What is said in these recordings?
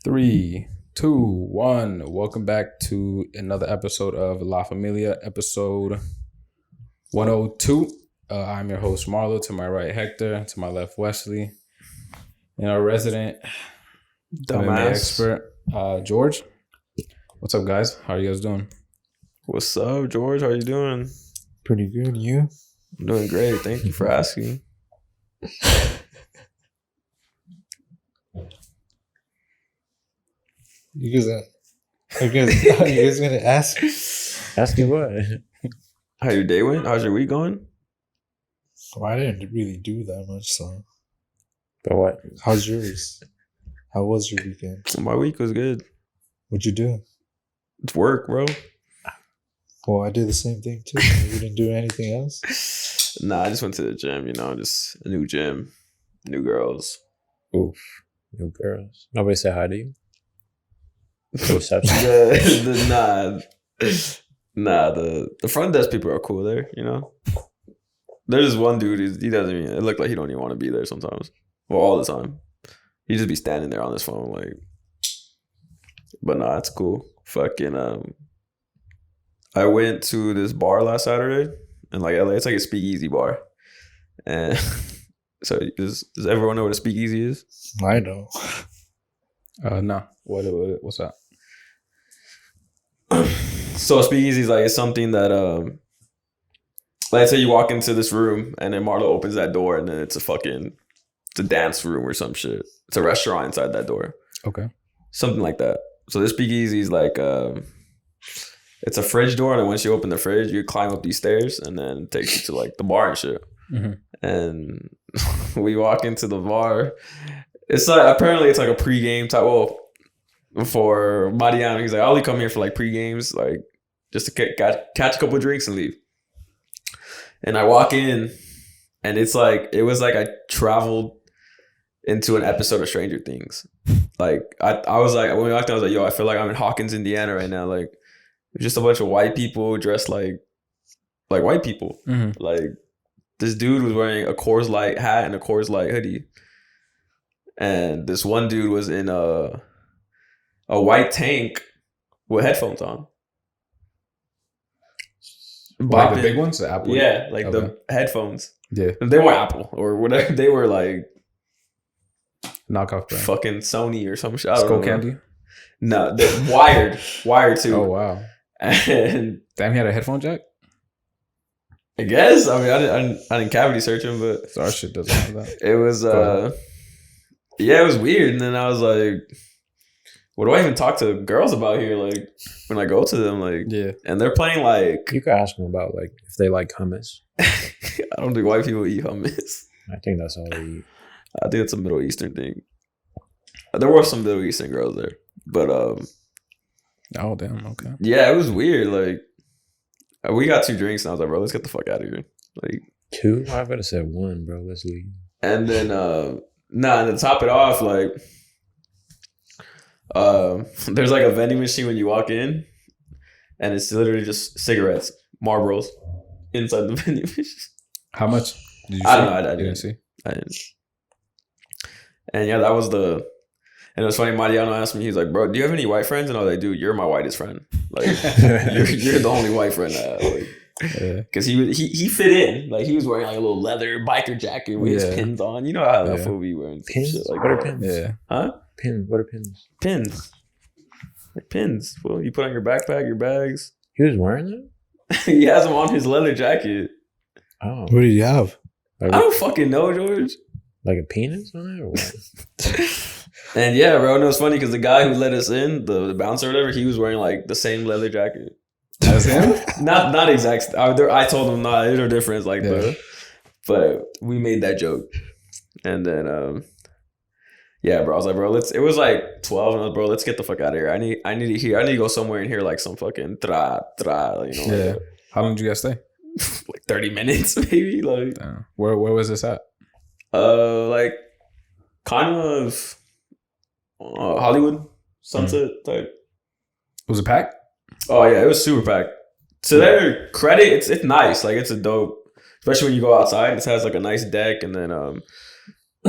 Three, two, one. Welcome back to another episode of La Familia, episode 102. I'm your host, Marlo. To my right, Hector. To my left, Wesley. And our resident MMA expert, George. What's up, guys? How are you guys doing? What's up, George? How you doing? Pretty good. You? I'm doing great. Thank you for asking. You guys gonna ask? Ask me what? How your day went? How's your week going? Well, I didn't really do that much, so. But what? How's yours? How was your weekend? My week was good. What'd you do? It's work, bro. Well, I did the same thing too. You didn't do anything else? Nah, I just went to the gym, just a new gym, new girls. Oof. New girls. Nobody said hi to you? the front desk people are cool there, There's this one dude, he doesn't even, it looked like he don't even want to be there sometimes. Well, all the time. He just be standing there on his phone, but nah, it's cool. Fucking, I went to this bar last Saturday in LA. It's like a speakeasy bar. And so does everyone know what a speakeasy is? I know. No. What's that? So a speakeasy is it's something that let's say you walk into this room and then Marlo opens that door and then it's a dance room or some shit. It's a restaurant inside that door. Okay. Something like that. So this speakeasy is it's a fridge door, and then once you open the fridge, you climb up these stairs and then it takes you to the bar and shit. Mm-hmm. And we walk into the bar. It's apparently it's a pregame type. Well, for Mariano, he's I only come here for pre-games, just to catch a couple of drinks and leave. And I walk in, and it's it was I traveled into an episode of Stranger Things. I was when we walked in, I was yo, I feel like I'm in Hawkins, Indiana right now. Just a bunch of white people dressed like white people. Mm-hmm. This dude was wearing a Coors Light hat and a Coors Light hoodie. And this one dude was in a white tank with headphones on. The big ones? The Apple? Yeah, the headphones. Yeah. They weren't Apple or whatever. They were knockoff brand. Fucking Sony or some shit. Skull Candy? No, they're wired too. Oh, wow. And damn, he had a headphone jack? I guess. I didn't cavity search him, but so our shit doesn't have that. It was yeah, it was weird. And then I was what do I even talk to girls about here? When I go to them, yeah. And they're playing you could ask them about if they like hummus. I don't think white people eat hummus. I think that's all they eat. I think it's a Middle Eastern thing. There were some Middle Eastern girls there, but oh damn, okay. Yeah, it was weird. We got 2 drinks and I was bro, let's get the fuck out of here. 2? I better said 1, bro. Let's leave. And then and to top it off, there's a vending machine when you walk in, and it's literally just cigarettes, Marlboros, inside the vending machine. How much did you see? I don't know. I didn't see. I didn't. And yeah, that was and it was funny, Mariano asked me, he's bro, do you have any white friends? And I was dude, you're my whitest friend. You're the only white friend I have. Because he fit in. He was wearing a little leather biker jacket with his pins on. You know how that fool be wearing pins? Shit what are pins? Yeah. Huh? Pins. What are pins? Pins. Pins. Well, you put on your backpack, your bags. He was wearing them? He has them on his leather jacket. Oh. What did you have? I don't fucking know, George. Like a penis on it or what? And yeah, bro, no, it's funny because the guy who let us in, the bouncer or whatever, he was wearing the same leather jacket. That's him? not exact. I told him they're different. But we made that joke, and then yeah, bro, I was bro, it was 12, and I was bro, let's get the fuck out of here. I need to go somewhere and hear some fucking tra, Yeah. How long did you guys stay? 30 minutes maybe. Where was this at? Kind of Hollywood Sunset type. Was it packed? Oh yeah, it was super packed. To their credit, it's nice. It's a dope, especially when you go outside. It has a nice deck, and then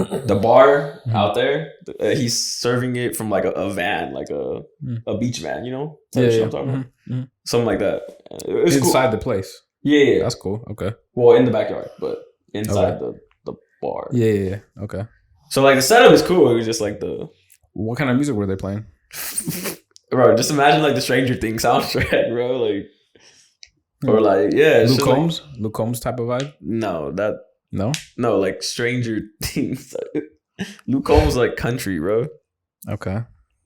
the bar Mhm. out there. He's serving it from like a van, like a beach van, you know? Type Yeah, shit yeah. I'm talking about. Mhm. Something like that. It's Inside cool. the place. Yeah. That's cool. Okay. Well, in the backyard, but inside the bar. Yeah. Okay. So like the setup is cool. It was just like the What kind of music were they playing? bro. Just imagine like the Stranger Things soundtrack, bro. Like or like it's Luke just, like- Combs? Luke Combs type of vibe? no, No? like Stranger Things. Luke Combs like country, bro. Okay.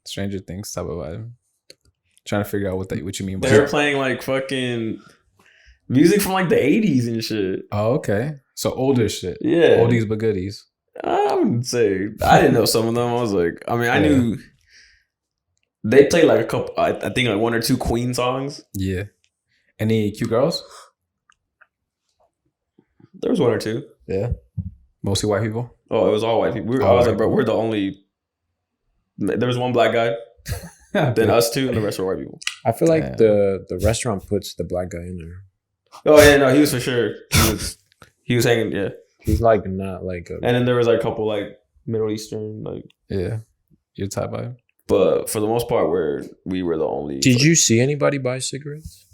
Stranger Things type of vibe. Trying to figure out what you mean by They're that. playing like fucking music from like the 80s and shit. Oh, okay. So older shit. Yeah. Oldies but goodies. I wouldn't say I didn't know some of them. I was like, I mean, I Yeah. knew they played like a couple. I think like one or two Queen songs. Yeah. Any cute girls? There was one or two. Yeah. Mostly white people? Oh, it was all white people. I All was white like, bro, we're the only. There was one black guy, then us two, and the rest were white people. I feel like Damn. the restaurant puts the black guy in there. Oh yeah, no, he was for sure. He was hanging, yeah. He's like not like a. And then there was like a couple like Middle Eastern, like. Yeah. Your type vibe? But for the most part, we were the only. Did you see anybody buy cigarettes?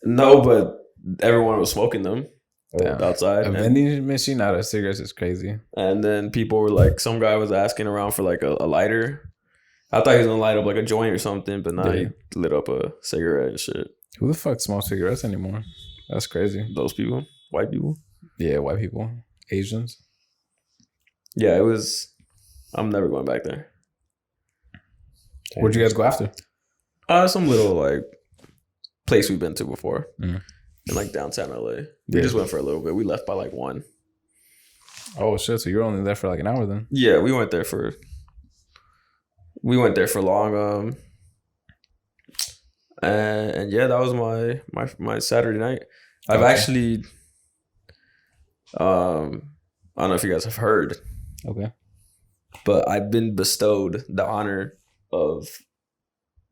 No, but everyone was smoking them Damn. outside. A vending machine out of cigarettes is crazy. And then people were like, some guy was asking around for like a lighter. I thought he was gonna light up like a joint or something, but now he lit up a cigarette and shit. Who the fuck smokes cigarettes anymore? That's crazy. Those people, white people. Yeah, white people. Asians. Yeah, it was. I'm never going back there. Where'd you guys go after? Some little like place we've been to before Mm. in like downtown LA. We just went for a little bit. We left by like 1. Oh shit! So you were only there for like an hour then? Yeah, we went there for long. And yeah, that was my Saturday night. I've Okay. actually, I don't know if you guys have heard, Okay. but I've been bestowed the honor of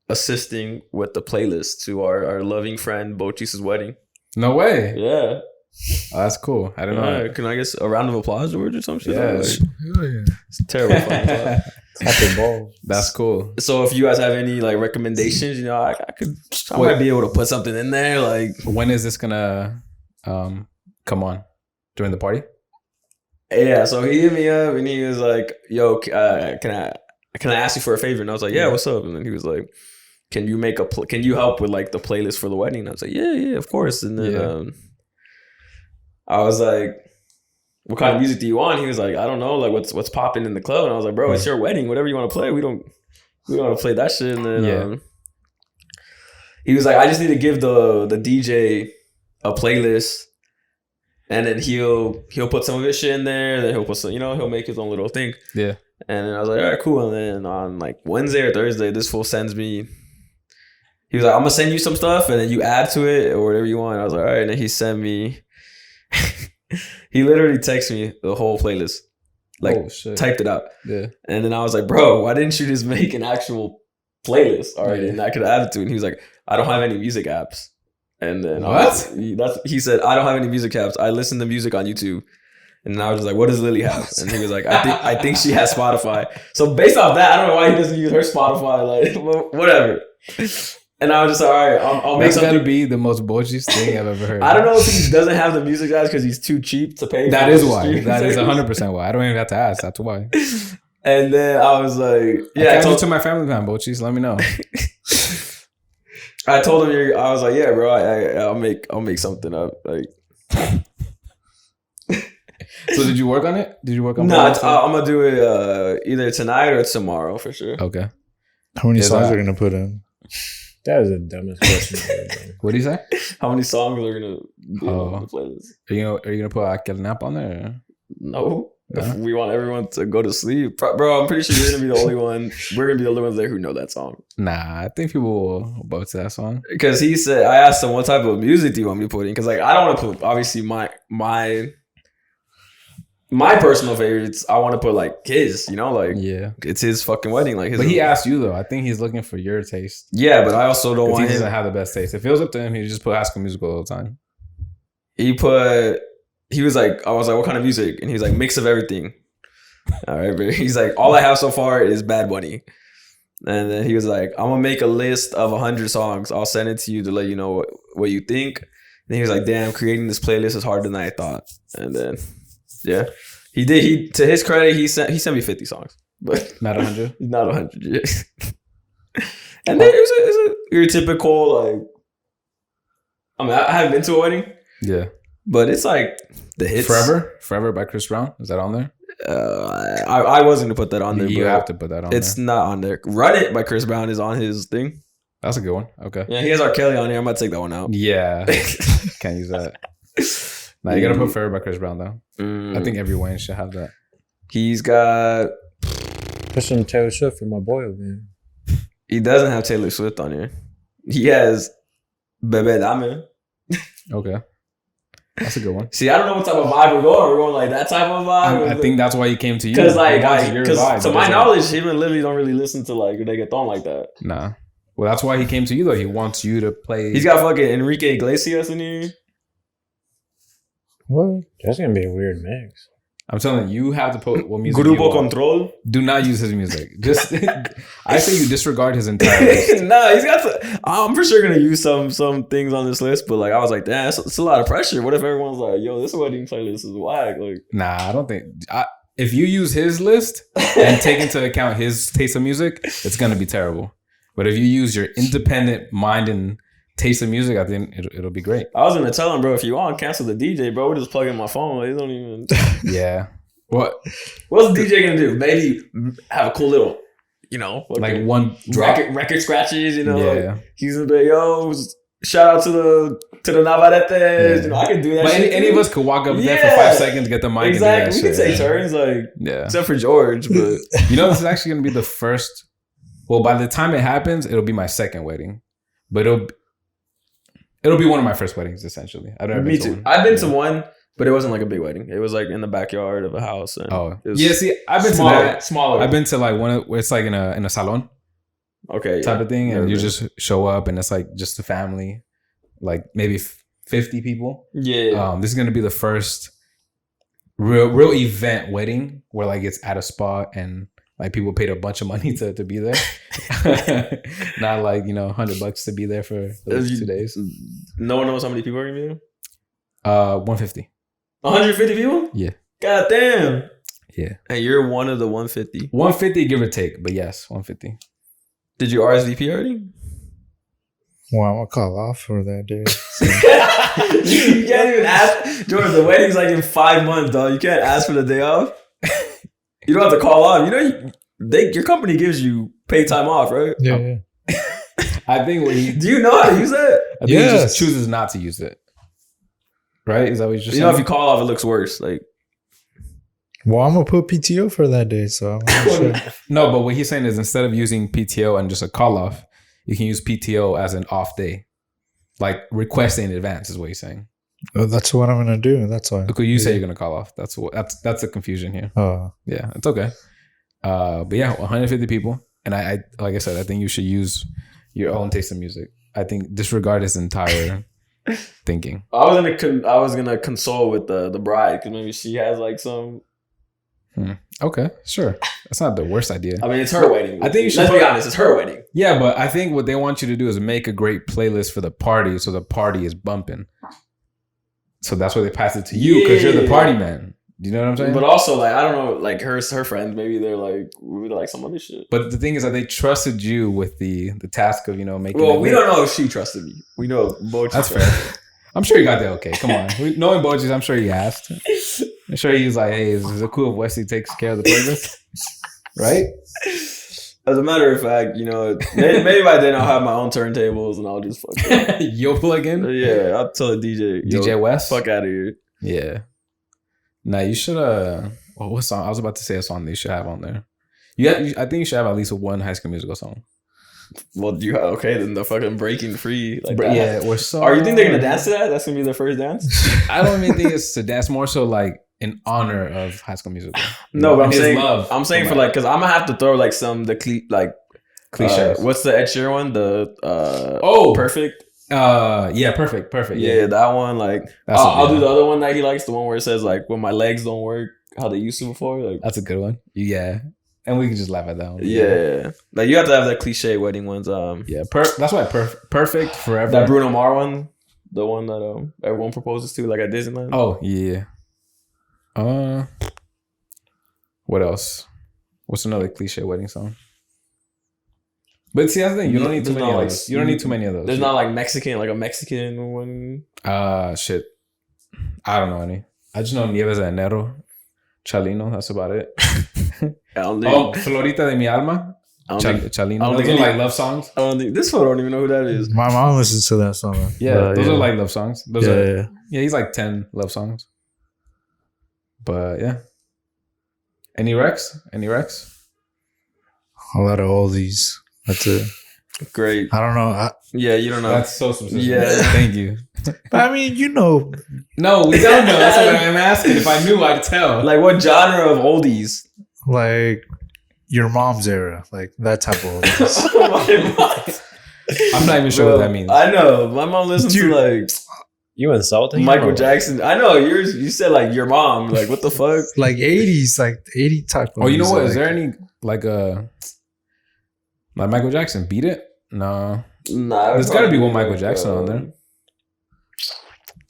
assisting with the playlist to our loving friend Bochis' wedding. No way. Yeah. Oh, that's cool. I don't know. Can I get a round of applause, George, or some shit? Yeah. Like, it's terrible. Fun. Tap the balls. That's cool. So if you guys have any like recommendations, you know, I might be able to put something in there. Like, When is this gonna come on? During the party? yeah. So he hit me up and he was like, "Yo, can I ask you for a favor?" And I was like, "Yeah, what's up?" And then he was like, "Can you help with like the playlist for the wedding?" And I was like, "Yeah, of course." And then I was like, "What kind of music do you want?" He was like, "I don't know, like what's popping in the club." And I was like, "Bro, it's your wedding. Whatever you want to play. We don't want to play that shit." And then he was like, "I just need to give the DJ a playlist, and then he'll put some of his shit in there. Then he'll put some, he'll make his own little thing." Yeah. And then I was like, "All right, cool." And then on like Wednesday or Thursday, this fool sends me. He was like, "I'm gonna send you some stuff, and then you add to it or whatever you want." And I was like, "All right." And then he sent me. He literally texted me the whole playlist, like Oh, shit. typed it out. Yeah. And then I was like, "Bro, why didn't you just make an actual playlist already?" Yeah. And I could add it to it. And he was like, "I don't have any music apps." And then he said, "I don't have any music apps. I listen to music on YouTube." And then I was just like, "What does Lily have?" And he was like, I think she has Spotify." So based off that, I don't know why he doesn't use her Spotify. Like, whatever. And I was just like, "All right, I'll make That's something." gotta be the most Bochis thing I've ever heard. I don't know if he doesn't have the music apps because he's too cheap to pay. That for is the why. streaming That is service. 100% why. I don't even have to ask. That's why. And then I was like, Yeah, "Yeah." I told to my family plan, Bochis. Let me know. I told him, I was like, "Yeah, bro, I'll make something up." Like, So did you work on it? Did you work on no, playlist? I'm gonna do it either tonight or tomorrow for sure. Okay. How many Is songs that- are you gonna put in? That is the dumbest question ever, bro. What do you say? How many songs are gonna be Oh. on the playlist? Are you gonna put Aquel Nap on there? No. Huh? If we want everyone to go to sleep, bro, I'm pretty sure you're gonna be the only one. We're gonna be the only ones there who know that song. Nah, I think people will both to that song. Because he said, I asked him, "What type of music do you want me to put in?" Because like I don't want to put obviously my personal favorites. I want to put like his, like Yeah. it's his fucking wedding. Like his. But he asked you though. I think he's looking for your taste. Yeah, but I also don't 'Cause he want doesn't him. have the best taste. If it was up to him, he'd just put High School Musical all the time. He was like, I was like, "What kind of music?" And he was like, "Mix of everything." All right, but he's like, all I have so far is Bad Bunny. And then he was like, I'm gonna make a list of 100 songs. I'll send it to you to let you know what you think. And he was like, damn, creating this playlist is harder than I thought. And then, yeah, he did. He, to his credit, he sent me 50 songs, but Not 100. not 100. Yeah. And then it was your typical, like, I mean, I haven't been to a wedding, Yeah. but it's like the hits. Forever by Chris Brown. Is that on there? I wasn't gonna put that on there. You but have to put that on. it's there. not on there. Run It by Chris Brown is on his thing. That's a good one. Okay. Yeah, he has R. Kelly on here. I'm about to take that one out. Yeah. Can't use that. Now you gotta put Forever by Chris Brown though. I think every Wayne should have that. He's got. Put some Taylor Swift for my boy over here. He doesn't have Taylor Swift on here. He has Bebe Dame. Okay. That's a good one. See, I don't know what type of vibe we're going. We're going like that type of vibe. I think that's why he came to you. Because like, He wants your vibe. to my knowledge, him and Lily don't really listen to like they get thrown like that. Nah. Well, that's why he came to you though. He wants you to play. He's got fucking Enrique Iglesias in here. What? That's gonna be a weird mix. I'm telling you, you have to put what music. Grupo you want. Control. Do not use his music. Just, I say you disregard his entire list. Nah, he's got. I'm for sure gonna use some things on this list, but like I was like, damn, it's a lot of pressure. What if everyone's like, yo, this wedding playlist is whack? Like, Nah, I don't think. If you use his list and take into account his taste of music, it's gonna be terrible. But if you use your independent mind and taste of music, I think it'll be great. I was gonna tell him, bro, if you want, cancel the DJ, bro. We're just plugging my phone. Like, they don't even. Yeah. What? What's the DJ gonna do? Maybe have a cool little, Like one drop. record scratches. Yeah. He's gonna be, yo, shout out to the Navaretes. Yeah. I can do that. But shit any of too. us could walk up there Yeah. for 5 seconds, get the mic, Exactly. and We do can that take shit. turns, like Yeah. except for George, but You know, this is actually gonna be the first. Well, by the time it happens, it'll be my second wedding, but it'll be one of my first weddings essentially. I've never me been to too. one. I've been to one, but it wasn't like a big wedding. It was like in the backyard of a house. And Oh, it was yeah. See, I've been smaller, to that. smaller. I've been to like one where it's like in a salon okay type of thing, Never and you been. just show up, and it's like just a family, like maybe 50 people. Yeah. This is gonna be the first real event wedding where like it's at a spot and like people paid a bunch of money to be there. Not like, $100 to be there for those 2 days. No one knows how many people are gonna be there. 150. 150 people. Yeah. God damn. Yeah. And you're one of the 150. 150 give or take, but yes, 150. Did you RSVP already? Well, I'm gonna call off for that day. You can't even ask. George, the wedding's like in 5 months, dog. You can't ask for the day off. You don't have to call off. Your company gives you paid time off, right? Yeah. I think what he Do you know how to use that? I think he Yes. just chooses not to use it. Right? Is that what you just You know, if saying? you call off, it looks worse. Like, Well, I'm gonna put PTO for that day, so I'm not sure. No, but what he's saying is instead of using PTO and just a call off, you can use PTO as an off day. Like request in advance is what he's saying. Oh, that's what I'm gonna do. That's why. Because you say you're gonna call off. That's the confusion here. Oh, Yeah, it's okay. But yeah, 150 people. And I like I said, I think you should use your own taste of music. I think disregard his entire thinking. I was gonna console with the bride because maybe she has like some. Okay, sure. That's not the worst idea. I mean, it's her wedding. I think you should Let's put- be honest, it's her wedding. Yeah, but I think what they want you to do is make a great playlist for the party, so the party is bumping. So that's why they pass it to you because you're the party man. Do you know what I'm saying? But also, like, I don't know, like her friends, maybe they're like, we like some other shit. But the thing is that they trusted you with the task of making. Well, it we lit. don't know if she trusted me. We know both. That's fair. I'm sure you got that okay. Come on. Knowing Boji's, I'm sure he asked. I'm sure he was like, hey, is it cool if Wesley takes care of the playlist? Right? As a matter of fact, maybe by then I'll have my own turntables and I'll just fuck it. You'll plug in? Yeah, I'll tell the DJ. DJ West? Fuck out of here. Yeah. Nah, you should, what song? I was about to say a song that you should have on there. I think you should have at least one High School Musical song. Well, okay, then the fucking breaking free. Like that. Yeah, or so. Are you think they're going to dance to that? That's going to be their first dance? I don't even think it's to dance, more so like in honor of High School Musical. No, but And his love I'm saying for for like, because I'm going to have to throw like cliches. what's the Ed Sheeran one? The Perfect. Yeah, perfect. Yeah, that one. Like, That's I'll yeah. do the other one that he likes, the one where it says like, when my legs don't work. how they used to before. Like That's a good one. Yeah. And we can just laugh at that one. yeah. Like you have to have that cliche wedding ones. Yeah. That's why perfect forever. That Bruno Mars one, the one that everyone proposes to, like at Disneyland. Oh yeah. What else? What's another cliche wedding song? But see, that's the thing. You don't need too many of those. You don't need too many of those. There's not like a Mexican one. Shit. I don't know any. I just know Nieves de Enero, Chalino. That's about it. Florita de mi alma, Chalino. Those are like love songs. This fool don't even know who that is. My mom listens to that song. Yeah, those are like love songs. Those yeah. He's like 10 love songs. But yeah. Any Rex? A lot of oldies. That's it. Great. I don't know. You don't know. That's so specific. Yeah. Thank you. I mean, you know. No, we don't know. That's what I'm asking. If I knew, I'd tell. Like what genre of oldies? Like your mom's era. Like that type of oldies. I'm not even sure what that means. I know. My mom listens to like You insulting Michael Jackson. I know. You said like your mom. Like what the fuck? Like 80s. Like 80 type of Oh, you know what? music. Is there any like Michael Jackson? Beat It? No. Nah. There's got to be one Michael Jackson on there.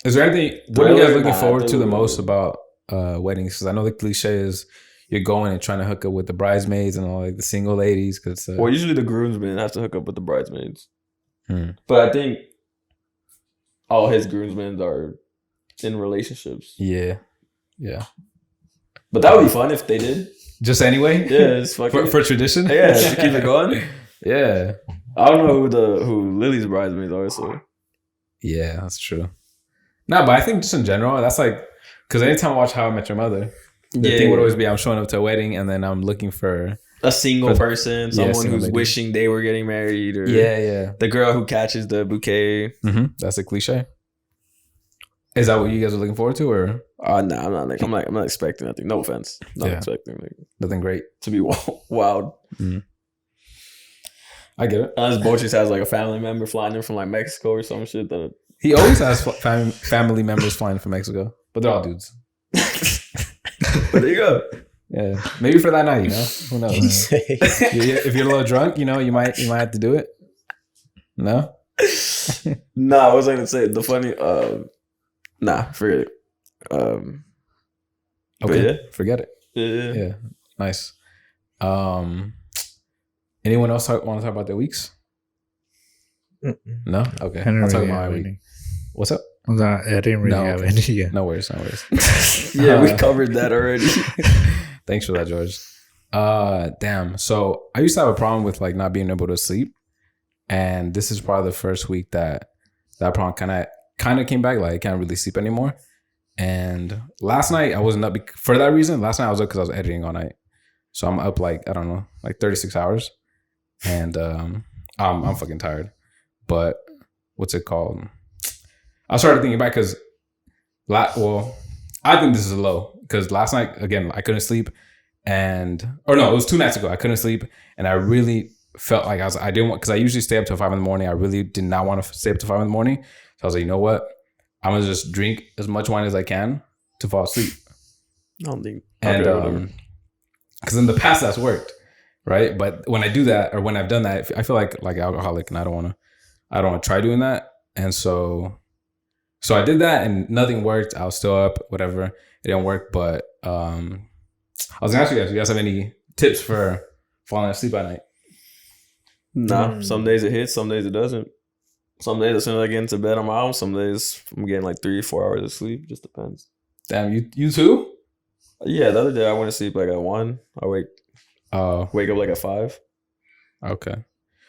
Is there anything? What are you guys looking forward to the most about weddings? Because I know the cliche is you're going and trying to hook up with the bridesmaids and all like the single ladies. Because well, usually the groomsmen have to hook up with the bridesmaids. But I think all his groomsmen are in relationships. Yeah. But that would be fun if they did. Just anyway. Yeah, it's fucking for tradition. Yeah, to keep it going. Yeah. I don't know who Lily's bridesmaids are. So yeah, that's true. No, but I think just in general, that's like because anytime I watch How I Met Your Mother, the thing would always be I'm showing up to a wedding and then I'm looking for a single person, someone single who's lady. wishing they were getting married, or yeah, the girl who catches the bouquet. That's a cliche. Is that what you guys are looking forward to, or? No, I'm not expecting nothing. No offense, not expecting nothing great to be wild. I get it. Unless Bochis has like a family member flying in from like Mexico or some shit. Then he always has family members flying from Mexico, but they're all dudes. But there you go. Yeah, maybe for that night, who knows? If you're a little drunk, you might have to do it. No. No, I was gonna say the funny. Nah, forget it. Okay, yeah. Forget it. Yeah, nice. Anyone else want to talk about their weeks? No. Okay, I'll talk about my week. What's up? I didn't really have any yet. No worries. Yeah, we covered that already. Thanks for that, George. Damn. So I used to have a problem with like not being able to sleep, and this is probably the first week that problem kind of came back. Like I can't really sleep anymore. And last night I wasn't up for that reason. Last night I was up because I was editing all night, so I'm up like I don't know, like 36 hours, and I'm fucking tired. But what's it called? I started thinking back because, I think this is low because last night again I couldn't sleep, it was 2 nights ago I couldn't sleep, and I really felt like I didn't want because I usually stay up till 5 a.m. I really did not want to stay up till 5 a.m. So I was like, you know what, I'm gonna just drink as much wine as I can to fall asleep. I don't think, and because in the past that's worked, right? But when I do that or when I've done that, I feel like an alcoholic, and I don't want to try doing that, and so I did that and nothing worked. I was still up, whatever. It didn't work. But I was gonna ask you guys, do you guys have any tips for falling asleep at night? Nah, some days it hits, some days it doesn't. Some days as soon as I get into bed, I'm out. Some days I'm getting like 3 or 4 hours of sleep. Just depends. Damn, you too? Yeah, the other day I went to sleep like at 1. I wake up like at 5. Okay.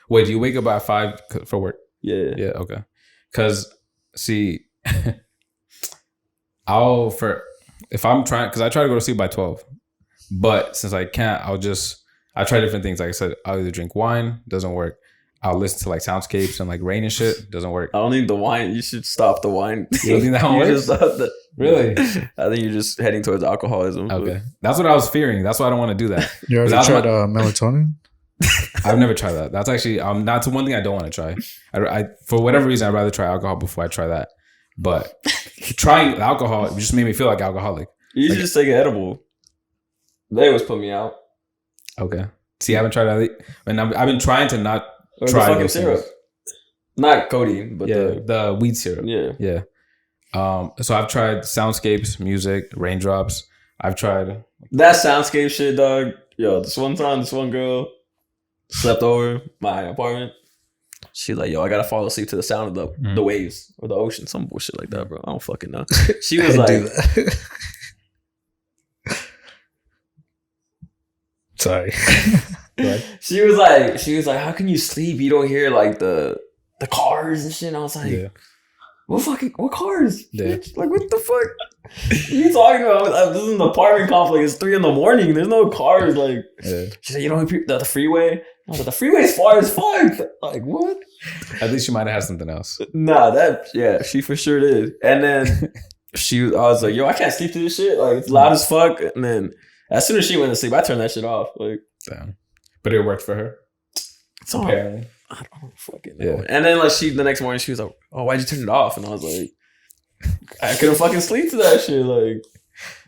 Wait, do you wake up at 5 for work? Yeah. Yeah, okay. Because, see, if I'm trying, because I try to go to sleep by 12, but since I can't, I try different things. Like I said, I'll either drink wine, doesn't work. I'll listen to like soundscapes and like rain and shit, doesn't work. I don't need the wine. You should stop the wine. You don't think that one works? Really? I think you're just heading towards alcoholism. Okay. That's what I was fearing. That's why I don't want to do that. You ever tried melatonin? I've never tried that. That's actually that's one thing I don't want to try. I for whatever reason I'd rather try alcohol before I try that. But trying alcohol just made me feel like alcoholic. You should just take an edible. They always put me out. Okay. See, I haven't tried that, and I've been trying to not Or try the fucking those syrup. things. Not codeine, but the weed syrup. yeah. Yeah. So I've tried soundscapes, music, raindrops. I've tried That soundscape shit, dog. Yo, this one time, this one girl slept over my apartment. She's like, yo, I gotta fall asleep to the sound of the waves or the ocean, some bullshit like that, bro. I don't fucking know. She was I like, do that. Sorry. she was like, how can you sleep? You don't hear like the cars and shit. And I was like, yeah. what cars? Yeah. Bitch? Like, what the fuck? What are you talking about? This is an apartment complex. It's 3 a.m. There's no cars. Like, Yeah. she said, you don't hear the freeway? I was like, the freeway's far as fuck. Like, what? At least you might have had something else. Nah, she for sure did. And then I was like, yo, I can't sleep to this shit. Like, it's loud as fuck. And then as soon as she went to sleep, I turned that shit off. Like, Damn. But it worked for her. so Apparently. I don't fucking know. Yeah. And then like the next morning, she was like, oh, why'd you turn it off? And I was like, I couldn't fucking sleep to that shit. Like,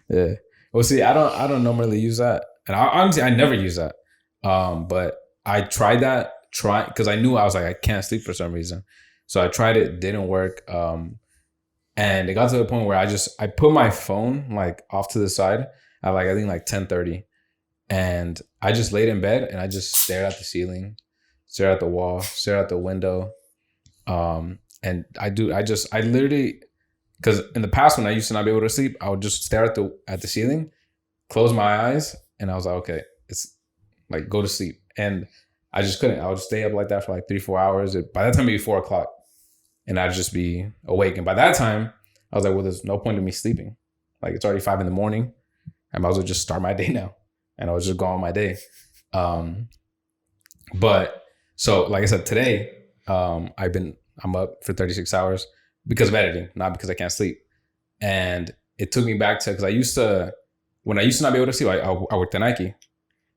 Yeah. Well, see, I don't normally use that, and honestly, I never use that. But I tried that, because I knew I was like, I can't sleep for some reason. So I tried it, didn't work. And it got to the point where I put my phone like off to the side at like, I think like 10:30. And I just laid in bed and I just stared at the ceiling, stared at the wall, stared at the window. And I literally, because in the past when I used to not be able to sleep, I would just stare at the ceiling, close my eyes, and I was like, okay, it's like, go to sleep. And I just couldn't. I would stay up like that for like 3-4 hours. By that time, it'd be 4 o'clock, and I'd just be awake. And by that time, I was like, well, there's no point in me sleeping. Like, it's already 5 a.m. I might as well just start my day now. And I was just going on my day. But so, like I said, today, I'm up for 36 hours because of editing, not because I can't sleep. And it took me back to, because when I used to not be able to sleep, I worked at Nike.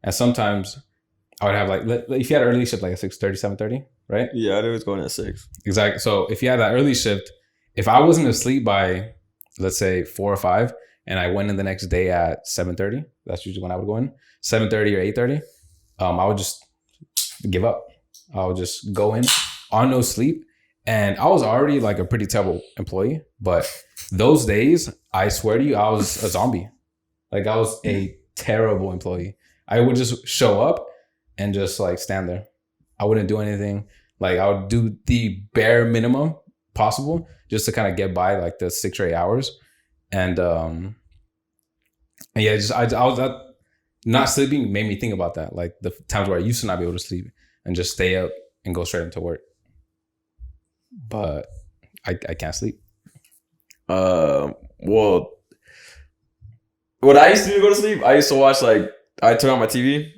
And sometimes I would have like, if you had an early shift, like at 6:30, 7:30, right? yeah, I was going at 6. Exactly. So if you had that early shift, if I wasn't asleep by, let's say 4 or 5, and I went in the next day at 7:30, that's usually when I would go in, 7:30 or 8:30, I would just give up. I would just go in on no sleep. And I was already like a pretty terrible employee, but those days, I swear to you, I was a zombie. Like, I was a terrible employee. I would just show up and just like stand there. I wouldn't do anything. Like, I would do the bare minimum possible just to kind of get by like the 6 or 8 hours. And yeah, I was not sleeping made me think about that. Like the times where I used to not be able to sleep and just stay up and go straight into work. But I can't sleep. Well, what I used to do to go to sleep, I used to watch, like, I turn on my TV.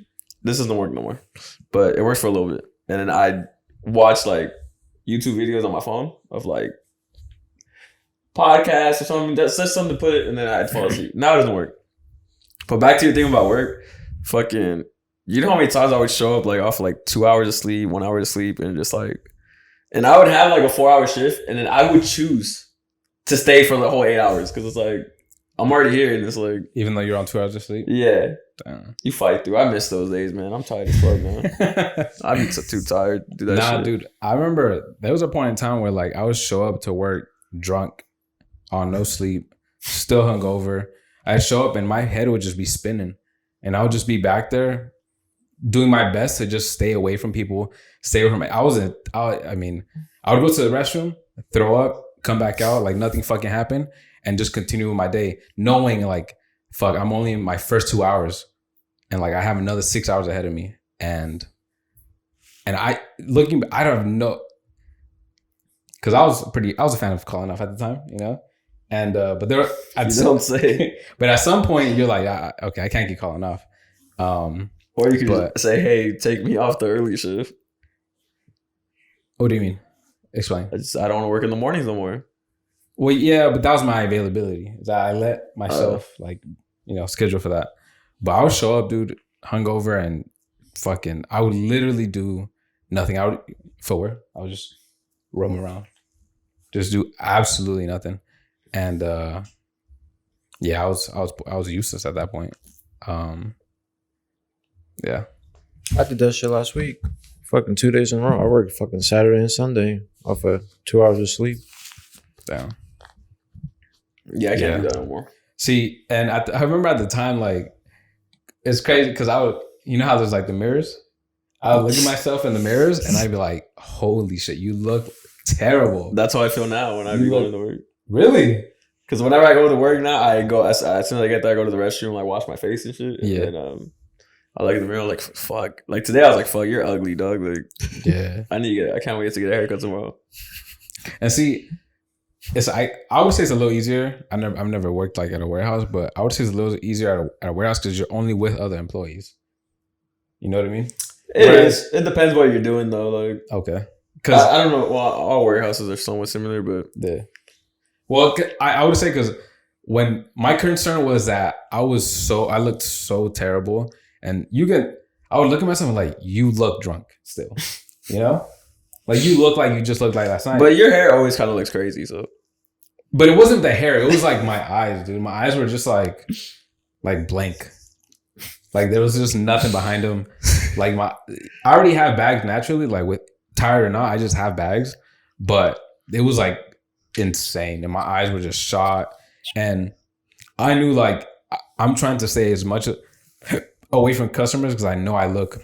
This doesn't work no more, but it works for a little bit. And then I'd watch like YouTube videos on my phone of like podcasts or something. That's something to put it, and then I'd fall asleep. Now it doesn't work. But back to your thing about work, fucking, you know how many times I would show up like off like 2 hours of sleep, 1 hour of sleep, and just like, and I would have like a 4-hour shift, and then I would choose to stay for the whole 8 hours because it's like, I'm already here, and it's like, Even though you're on 2 hours of sleep? yeah, Damn. you fight through. I miss those days, man. I'm tired as fuck, man. I'd be too tired to do that shit. Dude, I remember there was a point in time where like I would show up to work drunk, on no sleep, still hungover. I'd show up and my head would just be spinning, and I would just be back there doing my best to just stay away from people, stay away from I would go to the restroom, throw up, come back out like nothing fucking happened, and just continue with my day, knowing like, fuck, I'm only in my first 2 hours, and like I have another 6 hours ahead of me, and I don't know, because I was a fan of calling off at the time, you know, and but there don't say. but at some point you're like, okay, I can't keep calling off, Or you could just say, hey, take me off the early shift. What do you mean? Explain. I don't want to work in the mornings no more. Well, yeah, but that was my availability. That I let myself schedule for that. But I would show up, dude, hungover, and fucking, I would literally do nothing. I would just roam around, just do absolutely nothing, and yeah, I was useless at that point. Yeah. I did that shit last week. Fucking 2 days in a row. I worked fucking Saturday and Sunday off of 2 hours of sleep. Damn. Yeah, I can't do that no more. See, and I remember at the time, like, it's crazy because I would, you know how there's like the mirrors? I would look at myself in the mirrors and I'd be like, holy shit, you look terrible. That's how I feel now when I be going to work. Really? Because whenever I go to work now, I go as soon as I get there, I go to the restroom, like wash my face and shit. Yeah. And I look in the mirror, like fuck. Like today, I was like, fuck, you're ugly, dog. Like, Yeah. I can't wait to get a haircut tomorrow. And see, I would say it's a little easier. I've never worked like at a warehouse, but I would say it's a little easier at a warehouse because you're only with other employees. You know what I mean? It is. It depends what you're doing though. Like, Okay. Because I don't know. Well, all warehouses are somewhat similar, but yeah. Well, I would say because when my concern was that I looked so terrible, and I would look at myself and like, you look drunk still, you know, like you look like you just looked like last night. But your hair always kind of looks crazy, so. But it wasn't the hair; it was like my eyes, dude. My eyes were just like blank. Like there was just nothing behind them. Like I already have bags naturally. Like with tired or not, I just have bags. But it was like insane, and my eyes were just shot. And I knew like I'm trying to stay as much away from customers because I know I look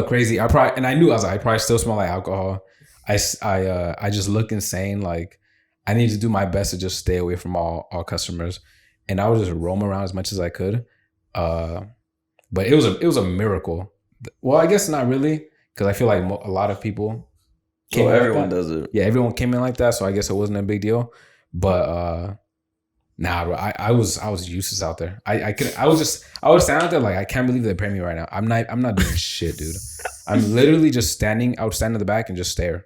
crazy. I knew I probably still smell like alcohol. I just look insane. Like I need to do my best to just stay away from all customers, and I would just roam around as much as I could. But it was a miracle. Well, I guess not really, because I feel like a lot of people. So everyone does it. Yeah, everyone came in like that, so I guess it wasn't a big deal. But nah, bro, I was useless out there. I would stand out there like I can't believe they pay me right now. I'm not doing shit, dude. I'm literally just standing. I would stand in the back and just stare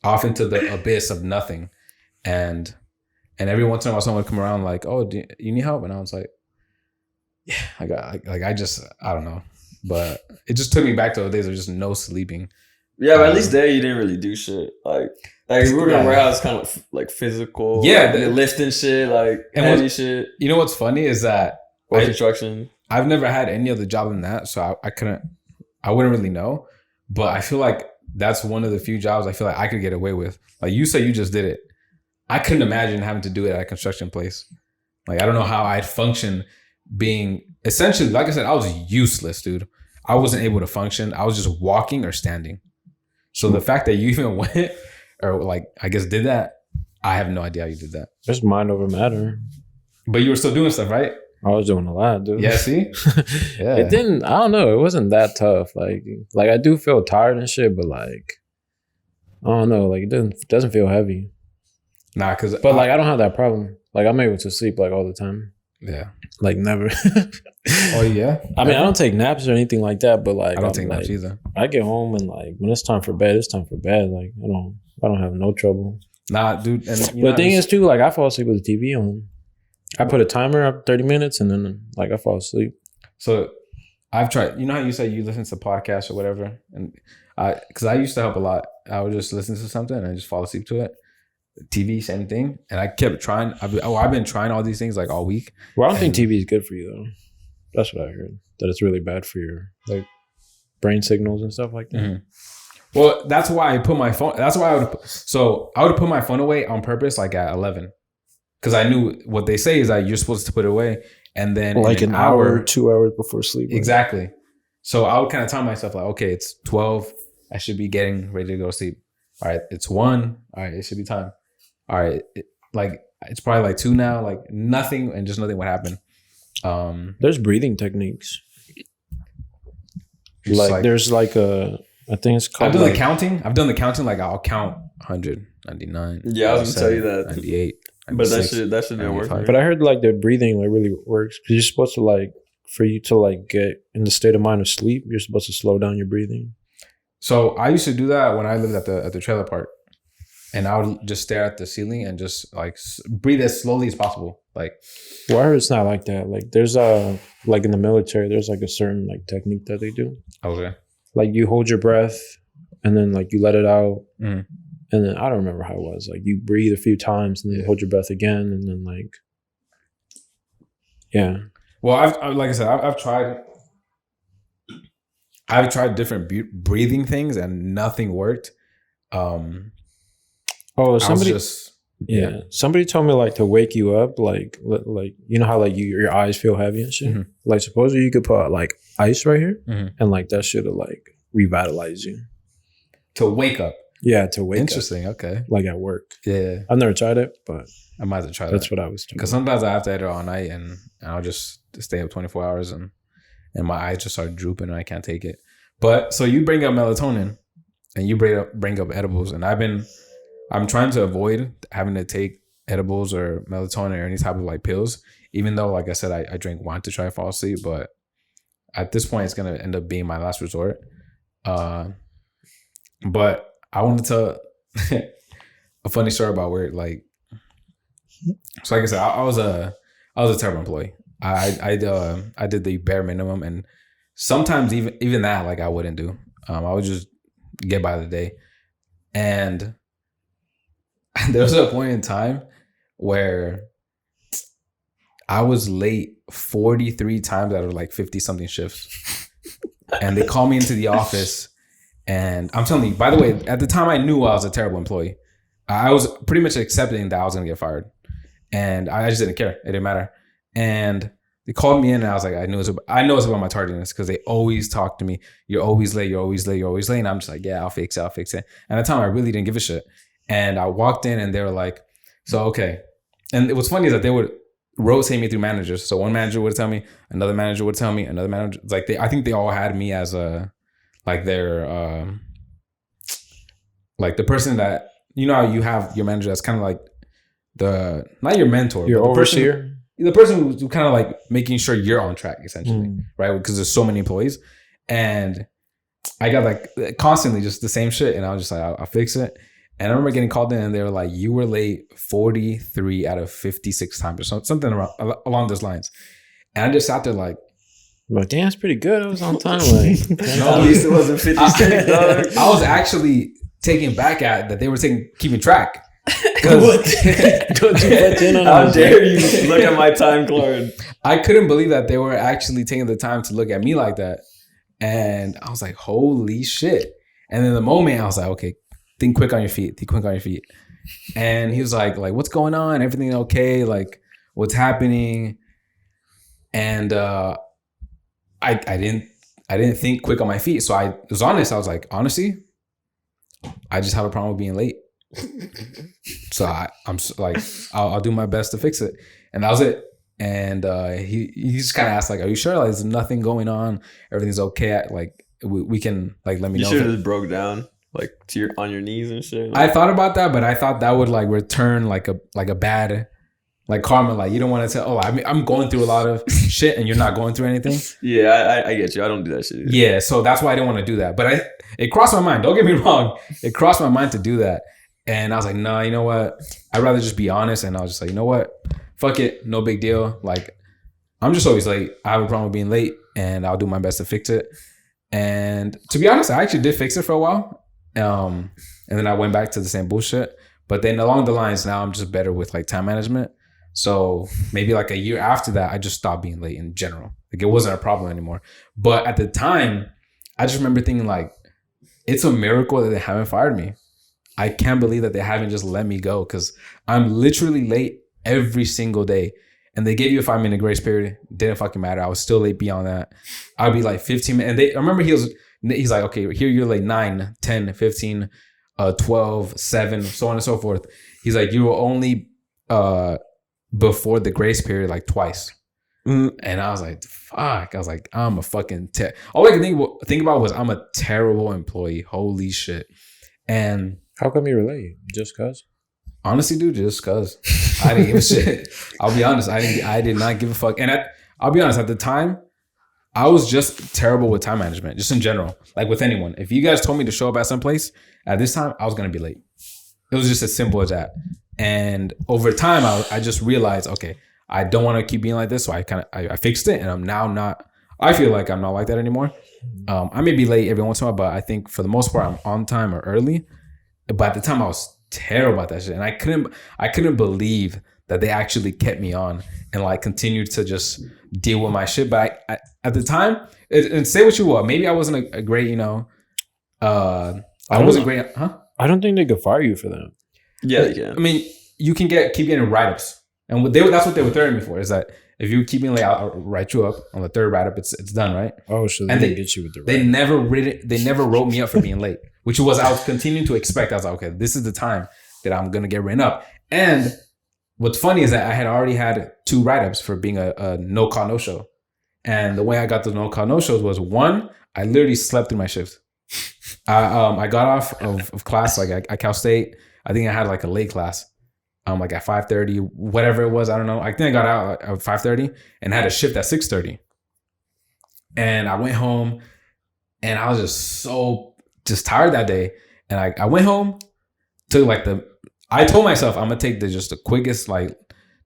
off into the abyss of nothing, and every once in a while someone would come around like, oh, do you need help? And I was like, yeah, I don't know. But it just took me back to the days of just no sleeping. Yeah, but at least there you didn't really do shit. Like we were in a warehouse, kind of like physical. Yeah, like, lifting shit, like heavy shit. You know what's funny is that Or construction. I've never had any other job than that, so I wouldn't really know. But I feel like that's one of the few jobs I feel like I could get away with. Like you say, you just did it. I couldn't imagine having to do it at a construction place. Like I don't know how I'd function being essentially, like I said, I was useless, dude. I wasn't able to function. I was just walking or standing. So the fact that you even went or like, I guess did that, I have no idea how you did that. Just mind over matter. But you were still doing stuff, right? I was doing a lot, dude. Yeah, see? Yeah. It didn't, I don't know. It wasn't that tough. Like I do feel tired and shit, but like, I don't know. Like it doesn't feel heavy. Nah, because But like, I don't have that problem. Like I'm able to sleep like all the time. Yeah. Like never. Oh yeah. I mean, I don't take naps or anything like that, but like I don't take naps either. I get home and like when it's time for bed, it's time for bed. Like I don't have no trouble. Nah, dude. And But the thing is too, like I fall asleep with the TV on. I put a timer up 30 minutes and then like I fall asleep. So I've tried. You know how you say you listen to podcasts or whatever, and because I used to help a lot. I would just listen to something and I just fall asleep to it. TV, same thing. And I kept trying. I've been trying all these things like all week. Well, I don't think TV is good for you though. That's what I heard. That it's really bad for your like brain signals and stuff like that. Mm-hmm. Well, that's why I put my phone. That's why I would put my phone away on purpose, like at 11, because I knew what they say is that you're supposed to put it away, and then like an hour, 2 hours before sleep. Right? Exactly. So I would kind of tell myself like, okay, it's 12. I should be getting ready to go to sleep. All right, it's 1. All right, it should be time. All right, it's probably like 2 now. Like nothing would happen. There's breathing techniques. Like there's like I think it's called. I've done the counting. Like I'll count 100, 99. Yeah, I was gonna tell you that. 98. But that shit didn't work. But I heard like the breathing like really works because you're supposed to like for you to like get in the state of mind of sleep, you're supposed to slow down your breathing. So I used to do that when I lived at the trailer park, and I would just stare at the ceiling and just like breathe as slowly as possible. Like, well, I heard it's not like that. Like there's like in the military, there's like a certain like technique that they do. Okay. Like you hold your breath and then like you let it out. Mm-hmm. And then I don't remember how it was. Like you breathe a few times and then you hold your breath again and then like, yeah. Well, like I said, I've tried different breathing things and nothing worked. Somebody Just somebody told me like to wake you up, like you know how like your eyes feel heavy and shit. Mhm. Like supposedly you could put like ice right here, Mhm. and like that should have like revitalize you. to wake up. Yeah, to wake Interesting. Okay. up, like at work. Yeah, I've never tried it, but I might have to try that's that. what I was told. Because sometimes I have to edit all night and I'll just stay up 24 hours and my eyes just start drooping and I can't take it. But so you bring up melatonin and you bring up edibles, and I'm trying to avoid having to take edibles or melatonin or any type of like pills, even though like I said I drink wine to try to fall asleep, but at this point it's gonna end up being my last resort. But I wanted to a funny story about where like, so like I said, I was a terrible employee. I did the bare minimum, and sometimes even that like I wouldn't do. I would just get by the day, and there was a point in time where I was late 43 times out of like 50 something shifts, and they called me into the office. And I'm telling you, by the way, at the time I knew I was a terrible employee. I was pretty much accepting that I was going to get fired. And I just didn't care. It didn't matter. And they called me in and I was like, I know it's about my tardiness, because they always talk to me. You're always late. You're always late. You're always late. And I'm just like, yeah, I'll fix it. And at the time I really didn't give a shit. And I walked in and they were like, so, okay. And what's funny is that they would rotate me through managers. So one manager would tell me, another manager would tell me, another manager. It's like I think they all had me as like their like the person that, you know how you have your manager that's kind of like not your mentor, your but overseer, the person who's kind of like making sure you're on track essentially, right? Because there's so many employees, and I got like constantly just the same shit, and I was just like, I'll fix it. And I remember getting called in and they were like, you were late 43 out of 56 times or something along those lines. And I just sat there like, damn, that's pretty good. I was on time. Like, No, at least it wasn't 56. I was actually taken back at that they were keeping track. don't you butt in on How them? dare you look at my time card? I couldn't believe that they were actually taking the time to look at me like that. And I was like, holy shit. And in the moment, I was like, okay, think quick on your feet. And he was like, what's going on? Everything okay? Like, what's happening? And I didn't think quick on my feet. So I was honest. I was like, honestly, I just have a problem with being late. So I'm like, I'll do my best to fix it. And that was it. And he just kind of asked like, are you sure? Like, there's nothing going on. Everything's okay. Like we can like, let me know. You should have just broke down like on your knees and shit. Like, I thought about that, but I thought that would like return like a bad like karma. Like you don't want to tell, oh, I'm going through a lot of shit and you're not going through anything. Yeah, I get you. I don't do that shit either. Yeah, so that's why I didn't want to do that. But it crossed my mind. Don't get me wrong. It crossed my mind to do that. And I was like, nah, you know what? I'd rather just be honest. And I was just like, you know what? Fuck it. No big deal. Like, I'm just always late. I have a problem with being late and I'll do my best to fix it. And to be honest, I actually did fix it for a while. And then I went back to the same bullshit. But then along the lines, now I'm just better with like time management. So maybe like a year after that, I just stopped being late in general. Like it wasn't a problem anymore. But at the time, I just remember thinking like, it's a miracle that they haven't fired me. I can't believe that they haven't just let me go, because I'm literally late every single day. And they gave you a 5-minute grace period. Didn't fucking matter. I was still late beyond that. I'd be like 15 minutes. And I remember he's like, okay, here you're like 9, 10, 15, 12, 7, so on and so forth. He's like, you were only before the grace period like twice. And I was like, fuck. I was like, I'm a fucking all I could think about was I'm a terrible employee. Holy shit. And how come you were late? Just cause? Honestly, dude, just cause I didn't give a shit. I'll be honest. I did not give a fuck. And I'll be honest, at the time, I was just terrible with time management, just in general. Like with anyone. If you guys told me to show up at some place at this time, I was gonna be late. It was just as simple as that. And over time, I just realized, okay, I don't want to keep being like this. So I fixed it, and I'm now not. I feel like I'm not like that anymore. I may be late every once in a while, but I think for the most part, I'm on time or early. But at the time, I was terrible about that shit, and I couldn't believe that they actually kept me on and like continued to just deal with my shit. But I at the time, and say what you want, maybe I wasn't a great, I wasn't great, huh? I don't think they could fire you for that. Yeah, they can. I mean, you can keep getting write-ups, and that's what they were threatening me for. Is that if you keep me late, I'll write you up on the third write-up. It's done, right? Oh, so And they get you with the They never wrote me up for being late, which was I was continuing to expect. I was like, okay, this is the time that I'm gonna get written up. And what's funny is that I had already had 2 write-ups for being a no call no show, and the way I got the no call no shows was, one, I literally slept through my shift. I got off of class like at Cal State. I think I had like a late class, like at 5:30, whatever it was. I don't know. I think I got out at 5:30 and had a shift at 6:30. And I went home, and I was just tired that day. And I went home, took like I told myself I'm gonna take the quickest like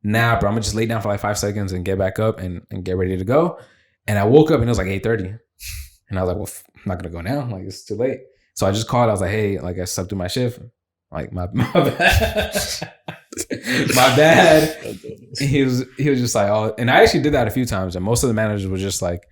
nap, or I'm gonna just lay down for like 5 seconds and get back up and get ready to go. And I woke up and it was like 8:30, and I was like, well, I'm not gonna go now. Like, it's too late. So I just called. I was like, hey, like I slept through my shift. Like my bad. My bad. He was just like, oh, and I actually did that a few times, and most of the managers were just like,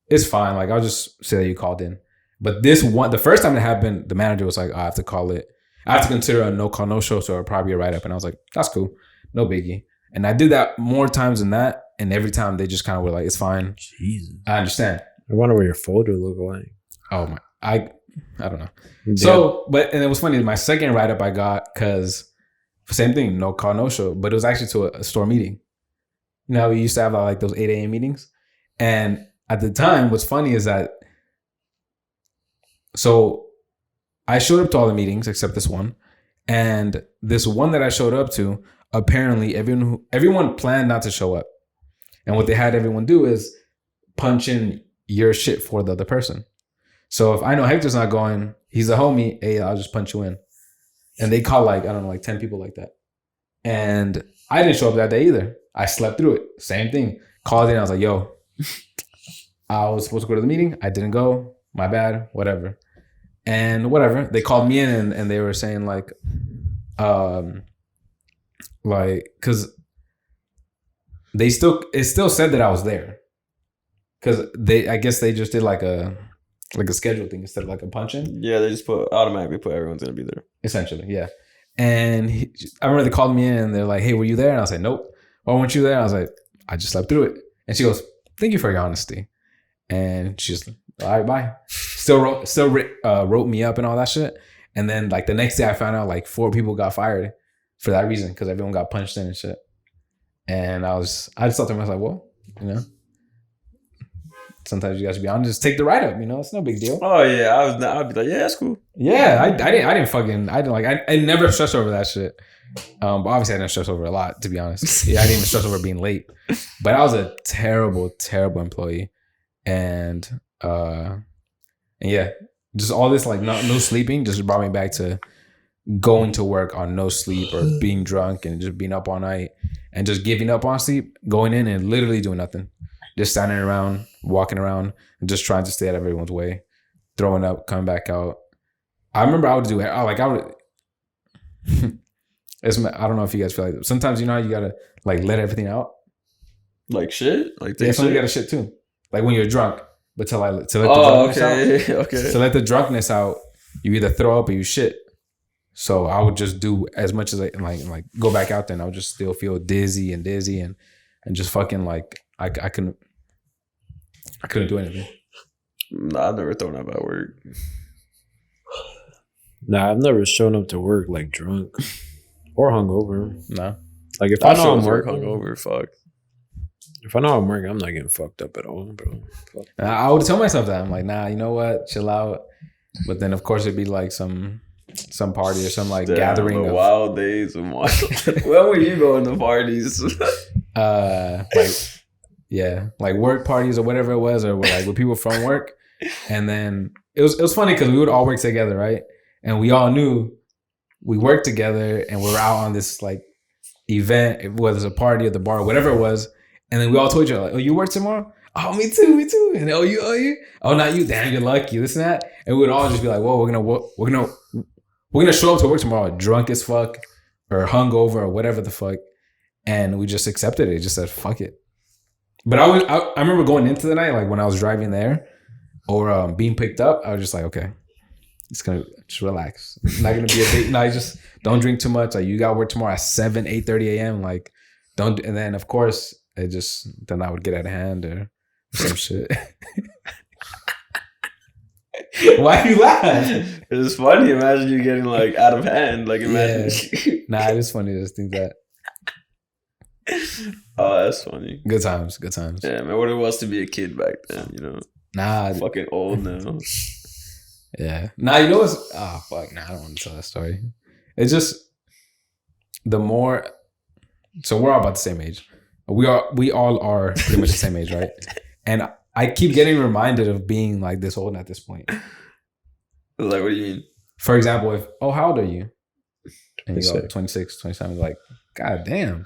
it's fine. Like, I'll just say that you called in. But the first time it happened, the manager was like, I have to call it. I have to consider a no call no show, so it'll probably be a write up. And I was like, that's cool, no biggie. And I did that more times than that, and every time they just kind of were like, it's fine. Jesus, I understand. I wonder what your folder look like. Oh my, I don't know. Yeah. So, and it was funny. My second write up I got because same thing, no call no show, but it was actually to a store meeting. You know, we used to have like those 8 a.m. meetings, and at the time, what's funny is that so I showed up to all the meetings except this one, and this one that I showed up to, apparently everyone planned not to show up, and what they had everyone do is punch in your shit for the other person. So if I know Hector's not going, he's a homie, hey, I'll just punch you in. And they call like, I don't know, like 10 people like that. And I didn't show up that day either. I slept through it. Same thing. Called in, I was like, yo, I was supposed to go to the meeting. I didn't go. My bad. Whatever. And whatever. They called me in and they were saying like, cause it still said that I was there. Cause I guess they just did like a schedule thing instead of like a punch in. Yeah, they just automatically put everyone's gonna be there. Essentially, yeah. And I remember they called me in and they're like, hey, were you there? And I was like, nope. Why weren't you there? I was like, I just slept through it. And she goes, thank you for your honesty. And she's like, all right, bye. Still wrote me up and all that shit. And then like the next day I found out like 4 people got fired for that reason because everyone got punched in and shit. And I just thought to myself, well, sometimes you guys should be honest. Just take the write up. It's no big deal. Oh yeah, I'd be like, yeah, that's cool. Yeah, I never stress over that shit. But obviously I didn't stress over a lot, to be honest. Yeah, I didn't even stress over being late. But I was a terrible, terrible employee, and yeah, just all this like no sleeping just brought me back to going to work on no sleep or being drunk and just being up all night and just giving up on sleep, going in and literally doing nothing. Just standing around, walking around, and just trying to stay out of everyone's way, throwing up, coming back out. I remember I would do it. I don't know if you guys feel like that. Sometimes how you gotta like let everything out. Like shit? Like yeah, sometimes you gotta shit too. Like when you're drunk, but to let the drunkenness out. Okay. To let the drunkenness out, you either throw up or you shit. So I would just do as much as I like go back out there, and I would just still feel dizzy and just fucking like I couldn't do anything. Nah, I've never thrown up at work. Nah, I've never shown up to work like drunk or hungover. No. Like if I know I'm work working, hungover, fuck. If I know I'm working, I'm not getting fucked up at all, bro. Fuck. I would tell myself that. I'm like, nah, you know what? Chill out. But then of course it'd be like some party or some like gathering the of wild days of my when were you going to parties? like work parties or whatever it was, or like with people from work. And then it was funny because we would all work together, right? And we all knew we worked together and we were out on this like event, whether it's a party at the bar, whatever it was. And then we all told each other, like, oh, you work tomorrow? Oh, me too. And oh, you? Oh, not you. Damn, you're lucky. This and that. And we would all just be like, whoa, we're gonna show up to work tomorrow drunk as fuck or hungover or whatever the fuck. and we just accepted it. Just said fuck it. But I remember going into the night, like when I was driving there or being picked up, I was just like, okay, it's gonna just relax. It's not gonna be a big night. Just don't drink too much. Like you got work tomorrow at 8:30 a.m. Like don't. And then of course then I would get out of hand or some shit. Why you laugh? It's funny. Imagine you getting like out of hand. Like imagine. Yeah. Nah, it is funny to just think that. Oh, that's funny. Good times, good times. Yeah, man. What it was to be a kid back then, you know. Nah, Fucking old now. yeah. Nah, you know what's? Oh fuck. Nah, I don't want to tell that story. It's just the more. So we're all about the same age. We all are pretty much the same age, right? And I keep getting reminded of being like this old at this point. Like, what do you mean? For example, how old are you? And you go 26. 26, 27. Like, god damn.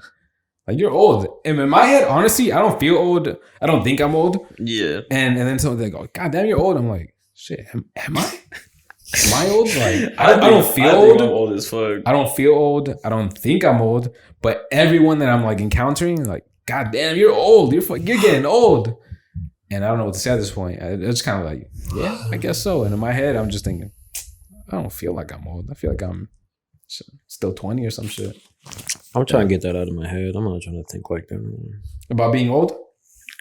Like, you're old. And in my head, honestly, I don't feel old. I don't think I'm old. Yeah. And then someone they go, god damn, you're old. I'm like, shit, am I? Am I old? Like, I don't feel old. I'm old as fuck. I don't feel old. I don't think I'm old. But everyone that I'm like encountering, like, god damn, you're old. You're getting old. And I don't know what to say at this point. It's kind of like, yeah, I guess so. And in my head, I'm just thinking, I don't feel like I'm old. I feel like I'm still 20 or some shit. I'm trying to get that out of my head. I'm not trying to think like that anymore. About being old?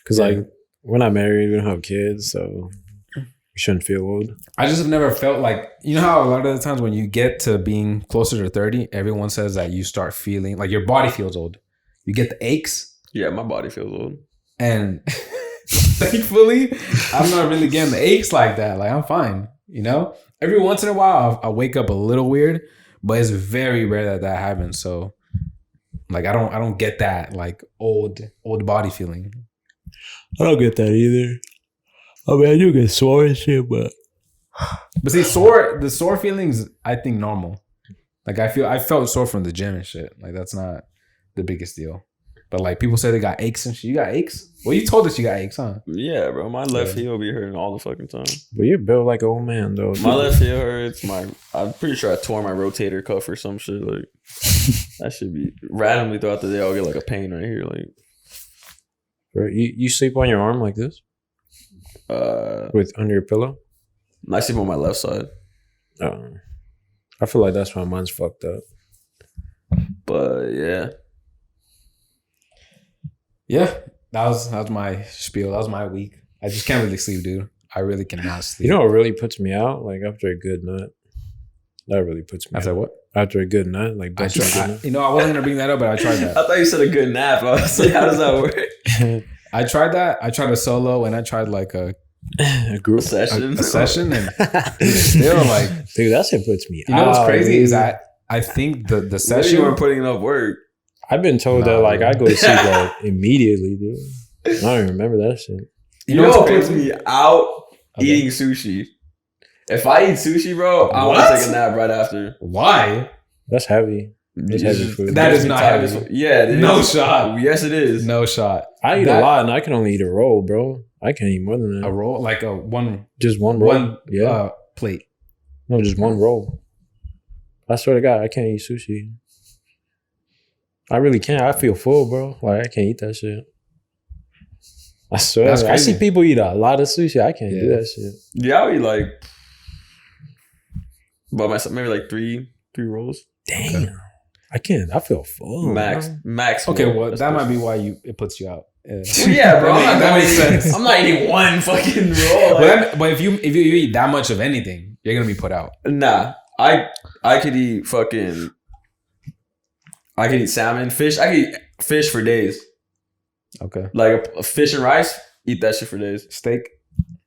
Because like we're not married, we don't have kids, so we shouldn't feel old. I just have never felt like, you know how a lot of the times when you get to being closer to 30, everyone says that you start feeling like your body feels old. You get the aches. Yeah, my body feels old. And thankfully, I'm not really getting the aches like that. Like I'm fine, you know? Every once in a while, I'll wake up a little weird, but it's very rare that happens. So like I don't get that like old body feeling. I don't get that either. I mean, I do get sore and shit, but see, the sore feelings, I think normal. Like I felt sore from the gym and shit. Like that's not the biggest deal. But like people say they got aches and shit. You got aches? Well, you told us you got aches, huh? Yeah, bro. My left heel be hurting all the fucking time. But you're built like an old man, though. My left heel hurts. I'm pretty sure I tore my rotator cuff or some shit. Like that should be randomly throughout the day. I'll get like a pain right here. Like, bro, you sleep on your arm like this? With under your pillow? I sleep on my left side. I feel like that's why mine's fucked up. But yeah. Yeah, that was my spiel. That was my week. I just can't really sleep, dude. I really cannot sleep. You know what really puts me out? Like after a good nut. That really puts me after out. what? After a good nut. Like I wasn't gonna bring that up, but I tried that. I thought you said a good nap. I was like, how does that work? I tried that. I tried a solo and I tried like a group session. A session and still like, dude, that shit puts me out. You know what's crazy is that I think the session. You weren't putting enough work. I've been told that like I go to sleep like immediately, dude. I don't even remember that shit. You know what puts me out? Eating sushi. If I eat sushi, bro, I want to take a nap right after. Why? That's heavy. That's heavy food. That is not heavy. Yeah, it is. No shot. Yes, it is. No shot. I eat a lot and I can only eat a roll, bro. I can't eat more than that. A roll? Like just one roll? Yeah. Plate. No, just one roll. I swear to God, I can't eat sushi. I really can't. I feel full, bro. Like I can't eat that shit. I swear. That's crazy. I see people eat a lot of sushi. I can't do that shit. Yeah, I'll eat like, by myself, maybe like three rolls. Damn. Okay. I can't. I feel full. Max. Okay, well, that might be why it puts you out. Yeah, yeah, bro. that makes sense. I'm not eating one fucking roll. But if you eat that much of anything, you're gonna be put out. Nah, I could eat fucking. I could eat salmon, fish. I could eat fish for days. Okay. Like a fish and rice, eat that shit for days. Steak,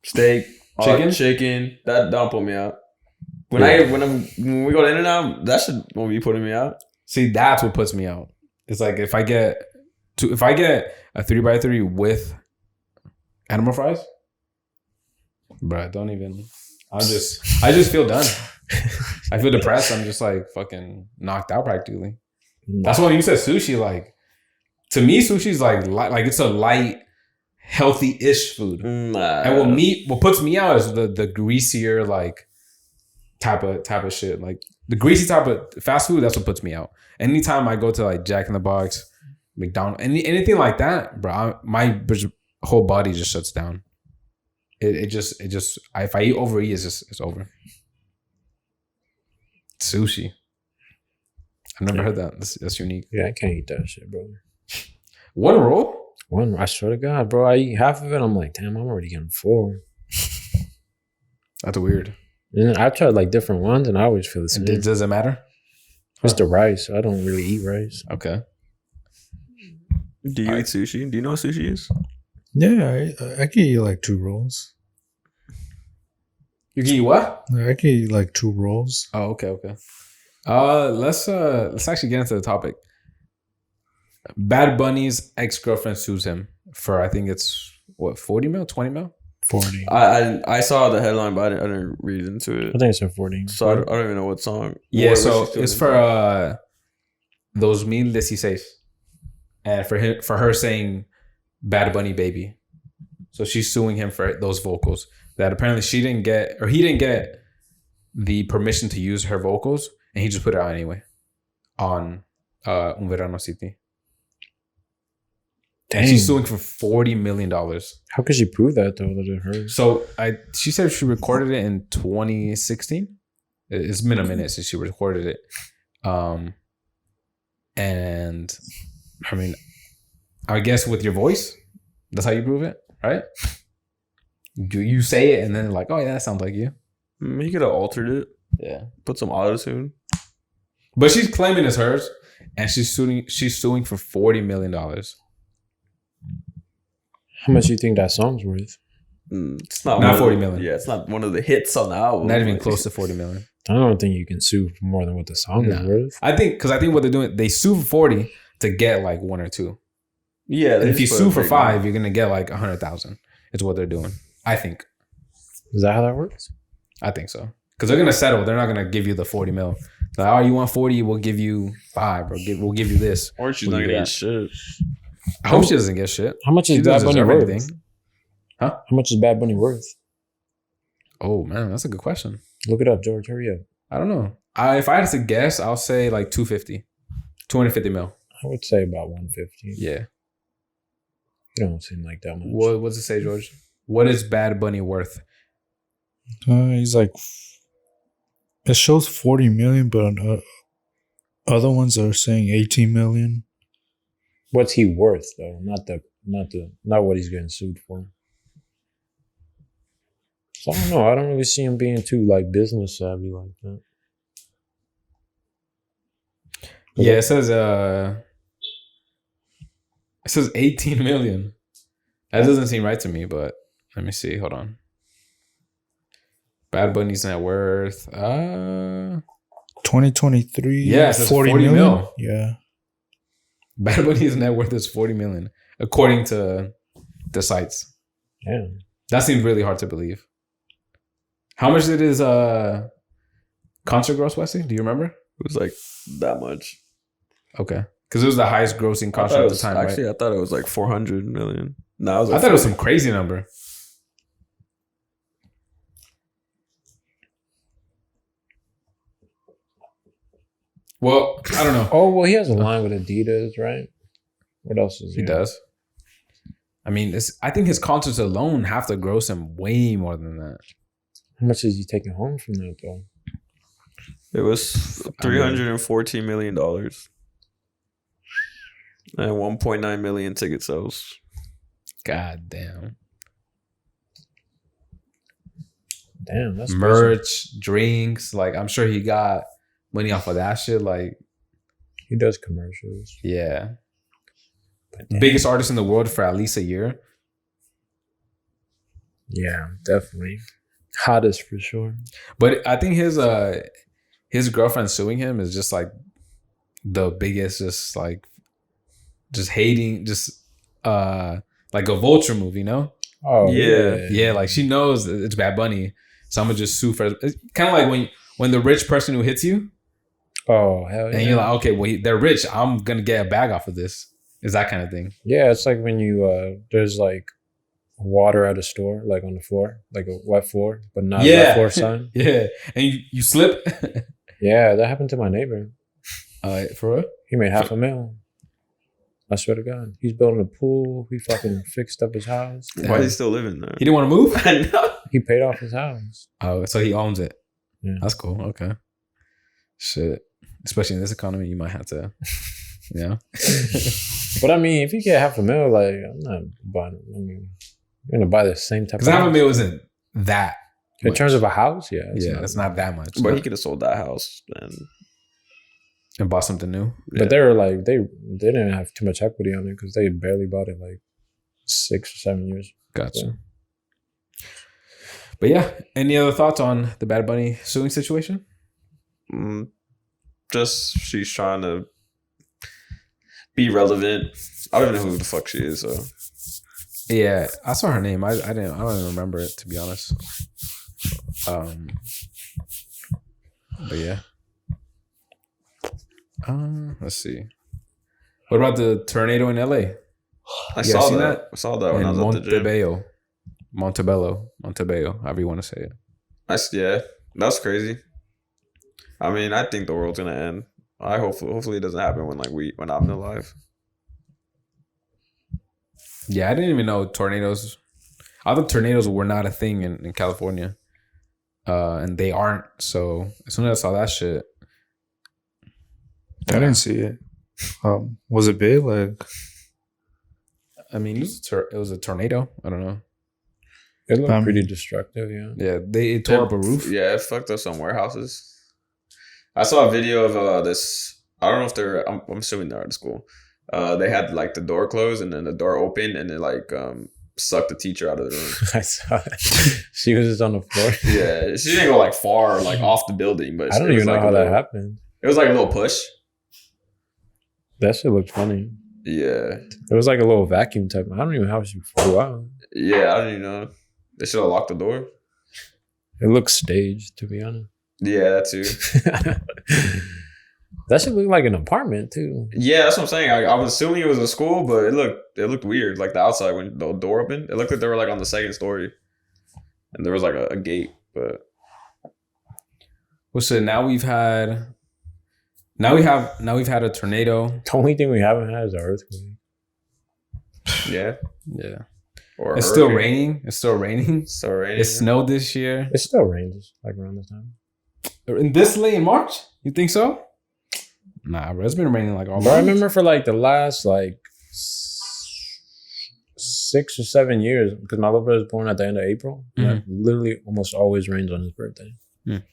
chicken. That don't put me out. When we go to In-N-Out, that shit won't be putting me out. See, that's what puts me out. It's like if I get a 3x3 with animal fries, bro, don't even. I just feel done. I feel depressed. I'm just like fucking knocked out practically. That's why when you said sushi, like to me, sushi's like it's a light, healthy-ish food. Nah. And what puts me out is the greasier like type of shit. Like the greasy type of fast food, that's what puts me out. Anytime I go to like Jack in the Box, McDonald's, anything like that, bro. My whole body just shuts down. It just if I overeat, it's over. Sushi. I've never heard that. That's unique. Yeah, I can't eat that shit, bro. One roll? One, I swear to God, bro. I eat half of it. I'm like, damn, I'm already getting full. That's weird. And I've tried like different ones, and I always feel the same. Does it matter? It's the rice. I don't really eat rice. Okay. Do you eat sushi? Do you know what sushi is? Yeah, I can eat like 2 rolls. You can eat what? I can eat like 2 rolls. Oh, okay. Let's actually get into the topic. Bad Bunny's ex-girlfriend sues him for, I think it's what, 40 mil, 20 mil? 40. I saw the headline, but I didn't read into it. I think it's a 40. So I don't even know what song. Yeah, what so she's doing it's in for those 1016, and for her saying Bad Bunny baby. So she's suing him for those vocals that apparently he didn't get the permission to use her vocals, and he just put it out anyway on Un Verano City. Dang. And she's suing for $40 million. How could she prove that though? That it hurt? So she said she recorded it in 2016. It's been a minute since she recorded it. And I mean, I guess with your voice, that's how you prove it, right? You say it and then like, oh yeah, that sounds like you. He could have altered it. Yeah. Put some auto-tune. But she's claiming it's hers, and she's suing for $40 million. How much do you think that song's worth? It's not 40 million. Yeah, it's not one of the hits on the album. Not even close to 40 million. I don't think you can sue for more than what the song is worth. I think what they're doing, they sue for 40 to get like 1 or 2. Yeah. And if you sue for 5, you're gonna get like 100,000. It's what they're doing. I think. Is that how that works? I think so. Because they're gonna settle. They're not gonna give you the 40 mil. Like, oh, you want 40? We'll give you 5, or we'll give you this. Or she's not gonna get shit. I hope she doesn't get shit. How much is She Bad doesn't Bunny deserve worth? anything. Huh? How much is Bad Bunny worth? Oh man, that's a good question. Look it up, George. Hurry up. I don't know. If I had to guess, I'll say like 250 mil. I would say about 150. Yeah. You don't seem like that much. What's it say, George? What is Bad Bunny worth? He's like, it shows 40 million, but other ones are saying 18 million. What's he worth though? Not what he's getting sued for. So I don't know. I don't really see him being too like business savvy like that. Yeah, it says 18 million. That doesn't seem right to me, but let me see. Hold on. Bad Bunny's net worth. 2023. Yeah, it says 40 mil. Yeah. Bad Bunny's net worth is 40 million, according to the sites. Yeah. That seems really hard to believe. How much did his concert gross, Wesley? Do you remember? It was like that much. Okay. Because it was the highest grossing concert at the time, actually, right? I thought it was like 400 million. No, I was I like thought it was 40. some crazy number. Well, I don't know. Oh well, he has a line with Adidas, right? What else is He does. I mean, I think his concerts alone have to gross him way more than that. How much is he taking home from that though? It was $314 million. And 1.9 million ticket sales. God damn. Damn, that's Merch, drinks. Like, I'm sure he got money off of that shit. Like, he does commercials. yeah. But damn. Biggest artist in the world for at least a year. Yeah, definitely. Hottest for sure. But I think his girlfriend suing him is just like the biggest, just hating, like a vulture move, you know? Oh Yeah, like she knows it's Bad Bunny, so I'm gonna just sue for. It's kind of like when the rich person who hits you, Oh hell yeah. and you're like, okay, well they're rich, I'm gonna get a bag off of this. Is that kind of thing? Yeah, it's like when you there's like water at a store, like on the floor, like a wet floor, but not a wet floor sign. Yeah, and you slip. Yeah, that happened to my neighbor. For real? He made $500,000. I swear to God, he's building a pool. He fucking fixed up his house. Why is he still living there? He didn't want to move? I know. He paid off his house. Oh, so he owns it. Yeah. That's cool. Okay. Shit. Especially in this economy, you might have to, you know? But I mean, if you get $500,000, like, I'm not buying. I mean, you're gonna buy the same type. Because of $500,000 isn't that. In much. terms of a house, yeah, It's not that much. But he could have sold that house and bought something new. But they were like they didn't have too much equity on it because they barely bought it like 6 or 7 years. Gotcha. Yeah. But yeah, any other thoughts on the Bad Bunny suing situation? Just she's trying to be relevant. I don't know who the fuck she is. So Yeah, I saw her name. I don't even remember it, to be honest. But yeah. Let's see. What about the tornado in LA? I You guys saw seen that. I saw that when I In was at the gym. Montebello, however you want to say it. Yeah, that's crazy. I mean, I think the world's gonna end. Hopefully it doesn't happen when I'm alive. Yeah, I didn't even know tornadoes. I thought tornadoes were not a thing in California, and they aren't. So as soon as I saw that shit, I didn't see it. Was it big? Like, I mean, it was a tornado. I don't know. It looked pretty destructive, yeah. Yeah, it tore up a roof. Yeah, it fucked up some warehouses. I saw a video of this. I don't know if they're. I'm assuming they're at school. They had like the door closed and then the door opened and it like sucked the teacher out of the room. I saw that. She was just on the floor. Yeah, she didn't go like far, like off the building, but I don't even know how that happened. It was like a little push. That shit looked funny. Yeah, It was like a little vacuum type. I don't even know how she flew out. yeah. I don't even know. They should have locked the door. It looked staged, to be honest. Yeah, that too. That should look like an apartment too. Yeah, that's what I'm saying. I was assuming it was a school, but it looked weird. Like the outside when the door opened, it looked like they were like on the second story, and there was like a gate. But Well, so now we've had a tornado. The only thing we haven't had is an earthquake. yeah, Yeah, or it's still raining. It's still raining. Still raining. It snowed this year. It still rains like around this time. In this late in March? You think so? Nah, bro. It's been raining like all But I month. remember for like the last like 6 or 7 years, because my little brother was born at the end of April. Mhm. It literally almost always rains on his birthday. Mm.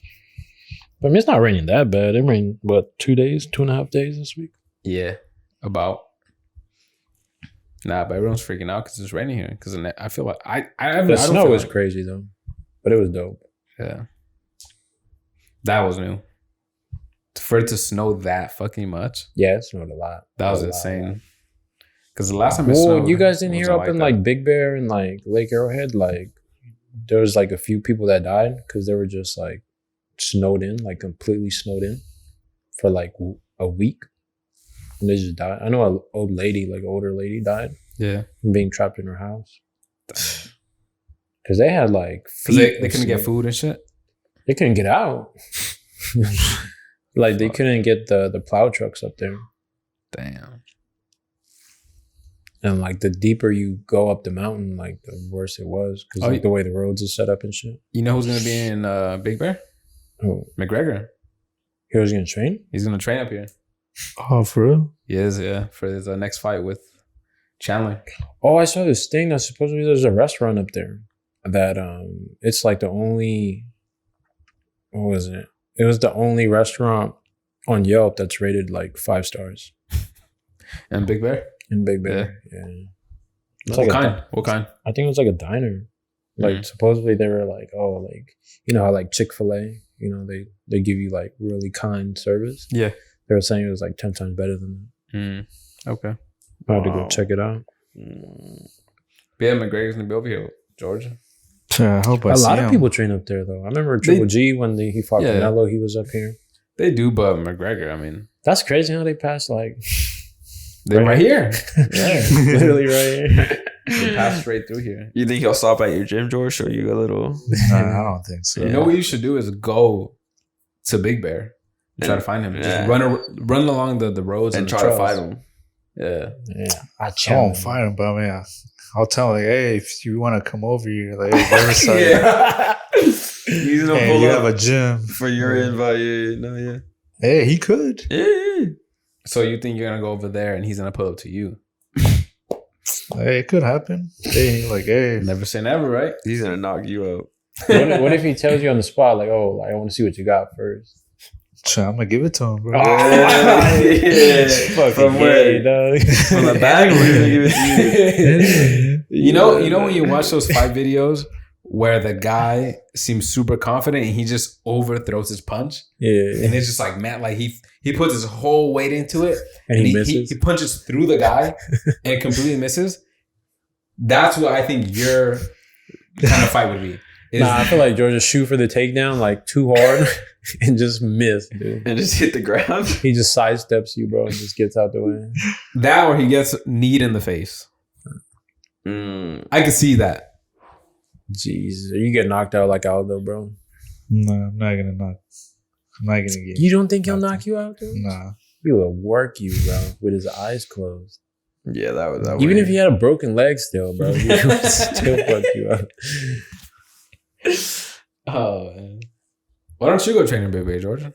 But I mean, it's not raining that bad. It rained, 2.5 days this week? Yeah, about. Nah, but everyone's freaking out because it's raining here. Because I feel like I The don't snow feel was like- crazy though, but it was dope. Yeah, that was new. For it to snow that fucking much, Yeah, it snowed a lot. that was A lot. insane. Because the last time it Well, snowed, you guys didn't hear wasn't up in that. like Big Bear and like Lake Arrowhead, like there was like a few people that died because they were just like snowed in, like completely snowed in for like a week, and they just died. I know an older lady died Yeah, from being trapped in her house because they had like because feet they of couldn't get snow. food and shit. They couldn't get out. Like they couldn't get the plow trucks up there. Damn. And like the deeper you go up the mountain, like the worse it was because Oh, like the way the roads are set up and shit. You know who's gonna be in Big Bear? Oh, McGregor. he was gonna train? He's gonna train up here. oh, for real? He is, yeah, for his next fight with Chandler. Oh, I saw this thing that supposedly there's a restaurant up there that it's like the only, what was it? It was the only restaurant on Yelp that's rated like 5 stars And Big Bear. in Big Bear. Yeah. It's What like kind? What kind? I think it was like a diner. Like supposedly they were like, oh, like you know how like Chick-fil-A, you know, they give you like really kind service. Yeah. They were saying it was like 10 times better than that. Okay. I had to go Wow. check it out. But yeah, McGregor's gonna be over here, Georgia. Yeah, I hope I A see lot of him. people train up there though. I remember Triple G when he fought Yeah. Canelo, he was up here. They do, but McGregor, I mean, That's crazy how they passed like they're right here. yeah, literally right here. They pass straight through here. You think he'll stop at your gym, George? Show you a little. I don't think so. You know what you should do is go to Big Bear and try to find him. Yeah. Just run along the roads And the try to trails. fight him. Yeah. Yeah, I I won't challenge. fight him, but man, I'll tell him, like, hey, if you want to come over here, like, hey, Riverside, Yeah. He's gonna hey, pull you up have a gym. for your invite. Yeah, no, yeah. Hey, he could. Yeah. So you think you're gonna go over there and he's gonna pull up to you? Hey, it could happen. Hey, like, hey, Never say never, right? He's gonna knock you out. What if he tells you on the spot, like, oh, like, I want to see what you got first? I'm gonna give it to him, bro. Yeah. Fucking From gay, where? dog. From the bag, or he's gonna give it to you? You know when you watch those fight videos where the guy seems super confident and he just overthrows his punch, Yeah, and it's just like, man, like he puts his whole weight into it, and he misses. He punches through the guy and it completely misses. That's what I think your kind of fight would be. Nah, I feel like Georgia shoot for the takedown like too hard and just miss, dude. And just hit the ground. He just sidesteps you, bro, and just gets out the way. That or he gets kneed in the face. I can see that. Jeez, you get knocked out like Aldo, bro. No, I'm not gonna get. You don't think he'll knock you out, dude? Nah. He will work you, bro, with his eyes closed. Yeah, that was Even if he had a broken leg still, bro, he would still fuck you up. Oh man. Why don't you go train in Big Bay, Georgia?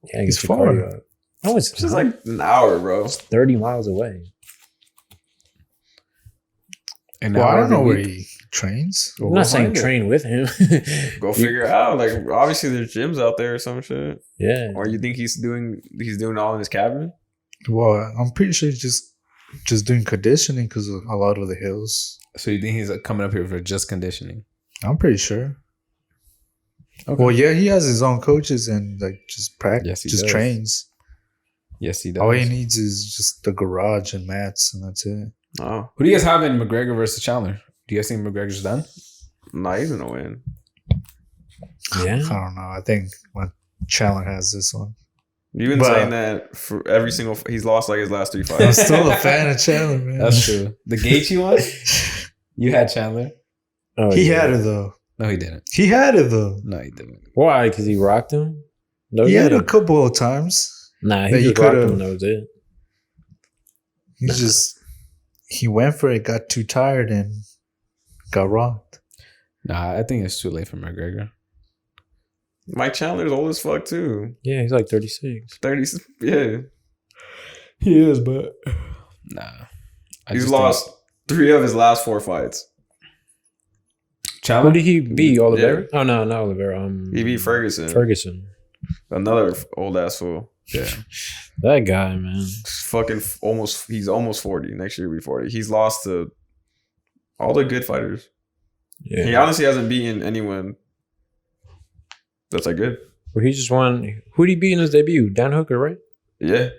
Yeah, It's get your far. cardio up. No, it's just like an hour, bro. 30 miles away. And Well, I don't know where he trains. I'm not saying train with him. Go figure it out. Like, obviously, there's gyms out there or some shit. Yeah. Or you think he's doing it all in his cabin? Well, I'm pretty sure he's just doing conditioning because of a lot of the hills. So you think he's coming up here for just conditioning? I'm pretty sure. Okay. Well, yeah, he has his own coaches and like just practice, Yes, he just does. trains. Yes, he does. All he needs is just the garage and mats, and that's it. Oh, Who do you guys have in McGregor versus Chandler? Do you guys think McGregor's done? nah, he's gonna win. Yeah. I don't know. I think my Chandler has this one. You've been But- saying that for every single. He's lost like his last 3 I'm fights. still a fan of Chandler, man. That's true. The Gaethje one? You had Chandler? Oh, He yeah. had it though. No, he didn't. He had it though. No, he didn't. Why? Because he rocked him? No, He had a couple of times. Nah, that he he just rocked could've- him. That was it. He went for it, got too tired, and got rocked. Nah, I think it's too late for McGregor. Mike Chandler's old as fuck too. Yeah, he's like 36. 30. Yeah, He is, but nah. he's lost 3 of his last 4 fights. Who Chandler? did he beat? Oliveira? Oh, no, not Oliveira. He beat Ferguson. Ferguson. Another old ass fool. Yeah. That guy, man. Fucking almost. He's almost 40. Next year he'll be 40. He's lost to all the good fighters. Yeah. He honestly hasn't beaten anyone that's like good. Well, he just won. Who did he beat in his debut? Dan Hooker, right? Yeah.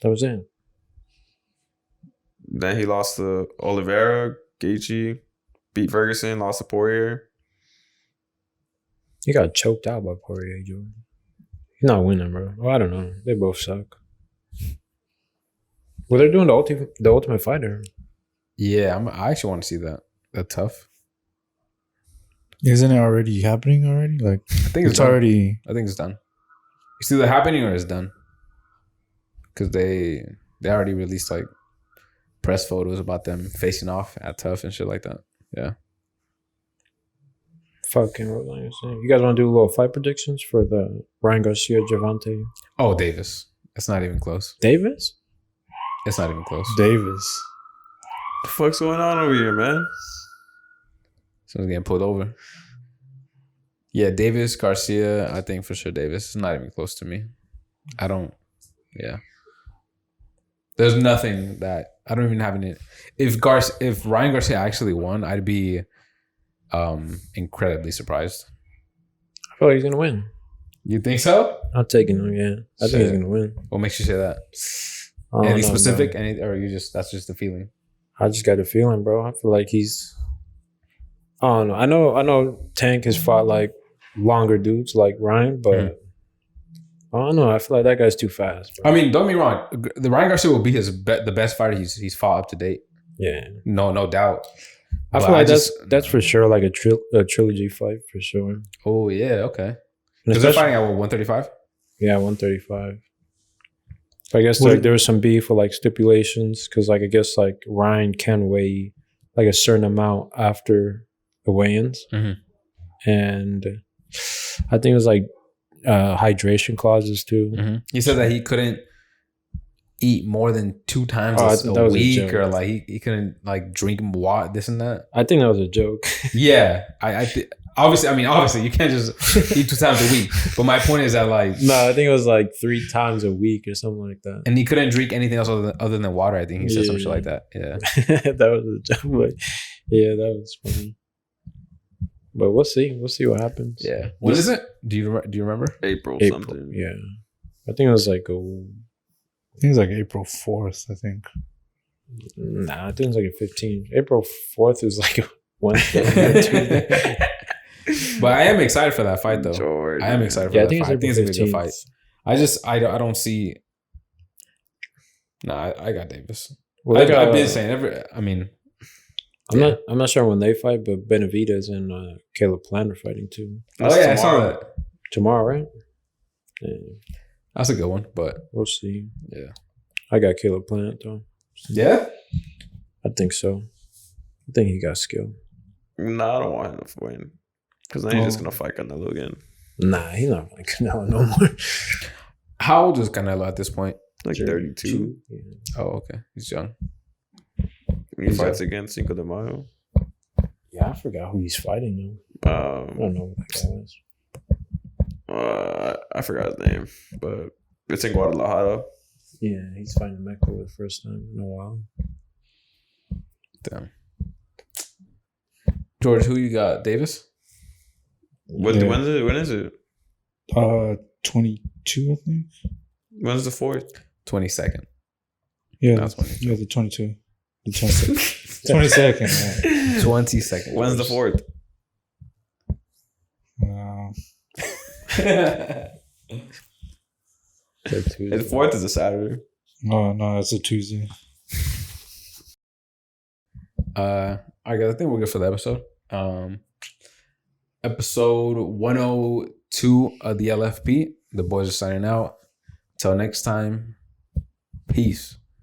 That was it. Then he lost to Oliveira, Gaethje, beat Ferguson, lost to Poirier. He got choked out by Poirier, Jordan. He's not winning, bro. Well, I don't know. They both suck. Well, they're doing the Ultimate Fighter. Yeah, I actually want to see that. That's tough. Isn't it already happening already? Like I think it's already. I think it's done. It's either happening or it's done. Because they already released like press photos about them facing off at Tough and shit like that. Yeah. Fucking what was I gonna say? You guys want to do a little fight predictions for the Ryan Garcia Javante Oh, Davis. It's not even close. Davis? It's not even close. Davis. The fuck's going on over here, man? Someone's getting pulled over. Yeah, Davis, Garcia. I think for sure Davis. It's not even close to me. I don't. Yeah. There's nothing that I don't even have any. If Ryan Garcia actually won, I'd be incredibly surprised. I feel like he's gonna win. You think so? I'm taking him. Yeah, I think he's Shit. gonna win. What makes you say that? I don't Anything know, specific? bro. Or you just that's just the feeling? I just got a feeling, bro. I feel like he's. I don't know. I know. Tank has fought like longer dudes like Ryan, but I don't know. I feel like that guy's too fast, bro. I mean, don't be wrong. The Ryan Garcia will be the best fighter he's fought up to date. Yeah, No doubt. I But feel like just- that's for sure like a trilogy fight for sure. Oh yeah, okay. And Because they're especially- fighting at 135. Yeah, 135. I guess What- like there was some beef with like stipulations because like I guess like Ryan can weigh like a certain amount after the weigh-ins, Mhm. and I think it was like hydration clauses too. Mm-hmm. He said that he couldn't eat more than 2 times Oh, I a thought that was a week, joke. or like he couldn't like drink water, this and that. I think that was a joke. Yeah, obviously you can't just eat 2 times a week. But my point is that like, No, I think it was like 3 times a week or something like that. and he couldn't drink anything else other than water. I think he said some shit Yeah. like that. Yeah. That was a joke, but yeah, that was funny. But we'll see. We'll see what happens. Yeah. When is it? Do you remember? April, April. something. Yeah, I think it was like I think it's like April 4th, I think. I think it was like a 15. April 4th is like a Wednesday. Tuesday. But I am excited for that fight, though. Jordan. I am excited for Yeah, I that think fight. it's I think it's April gonna be a good 15th. fight. I don't see. Nah, I got Davis. Well, they got, I've been saying I'm not sure when they fight, but Benavidez and Caleb Plant are fighting too. Oh yeah, I saw that. Tomorrow, right? Yeah, That's a good one, but we'll see. yeah. I got Caleb Plant though. Yeah. I think so. I think he got skill. Nah, I don't want him to win. Because then he's just going to fight Canelo again. Nah, he's not like Canelo no more. How old is Canelo at this point? Like 32. Yeah. Oh, okay. He's young. He fights against Cinco de Mayo. Yeah, I forgot who he's fighting though. I don't know who that guy was. I forgot his name, but it's in Guadalajara. Yeah, he's fighting Mecca for the first time in a while. Damn. George, who you got? Davis? When is it? 22, I think. When's the 4th? 22nd. Yeah, That's when yeah, the 22. The 22nd. 22nd, yeah. 22nd. When's the 4th? The 4th is a Saturday. No, it's a Tuesday. I think we're good for the episode. Episode 102 of the LFP. The boys are signing out. Till next time, peace.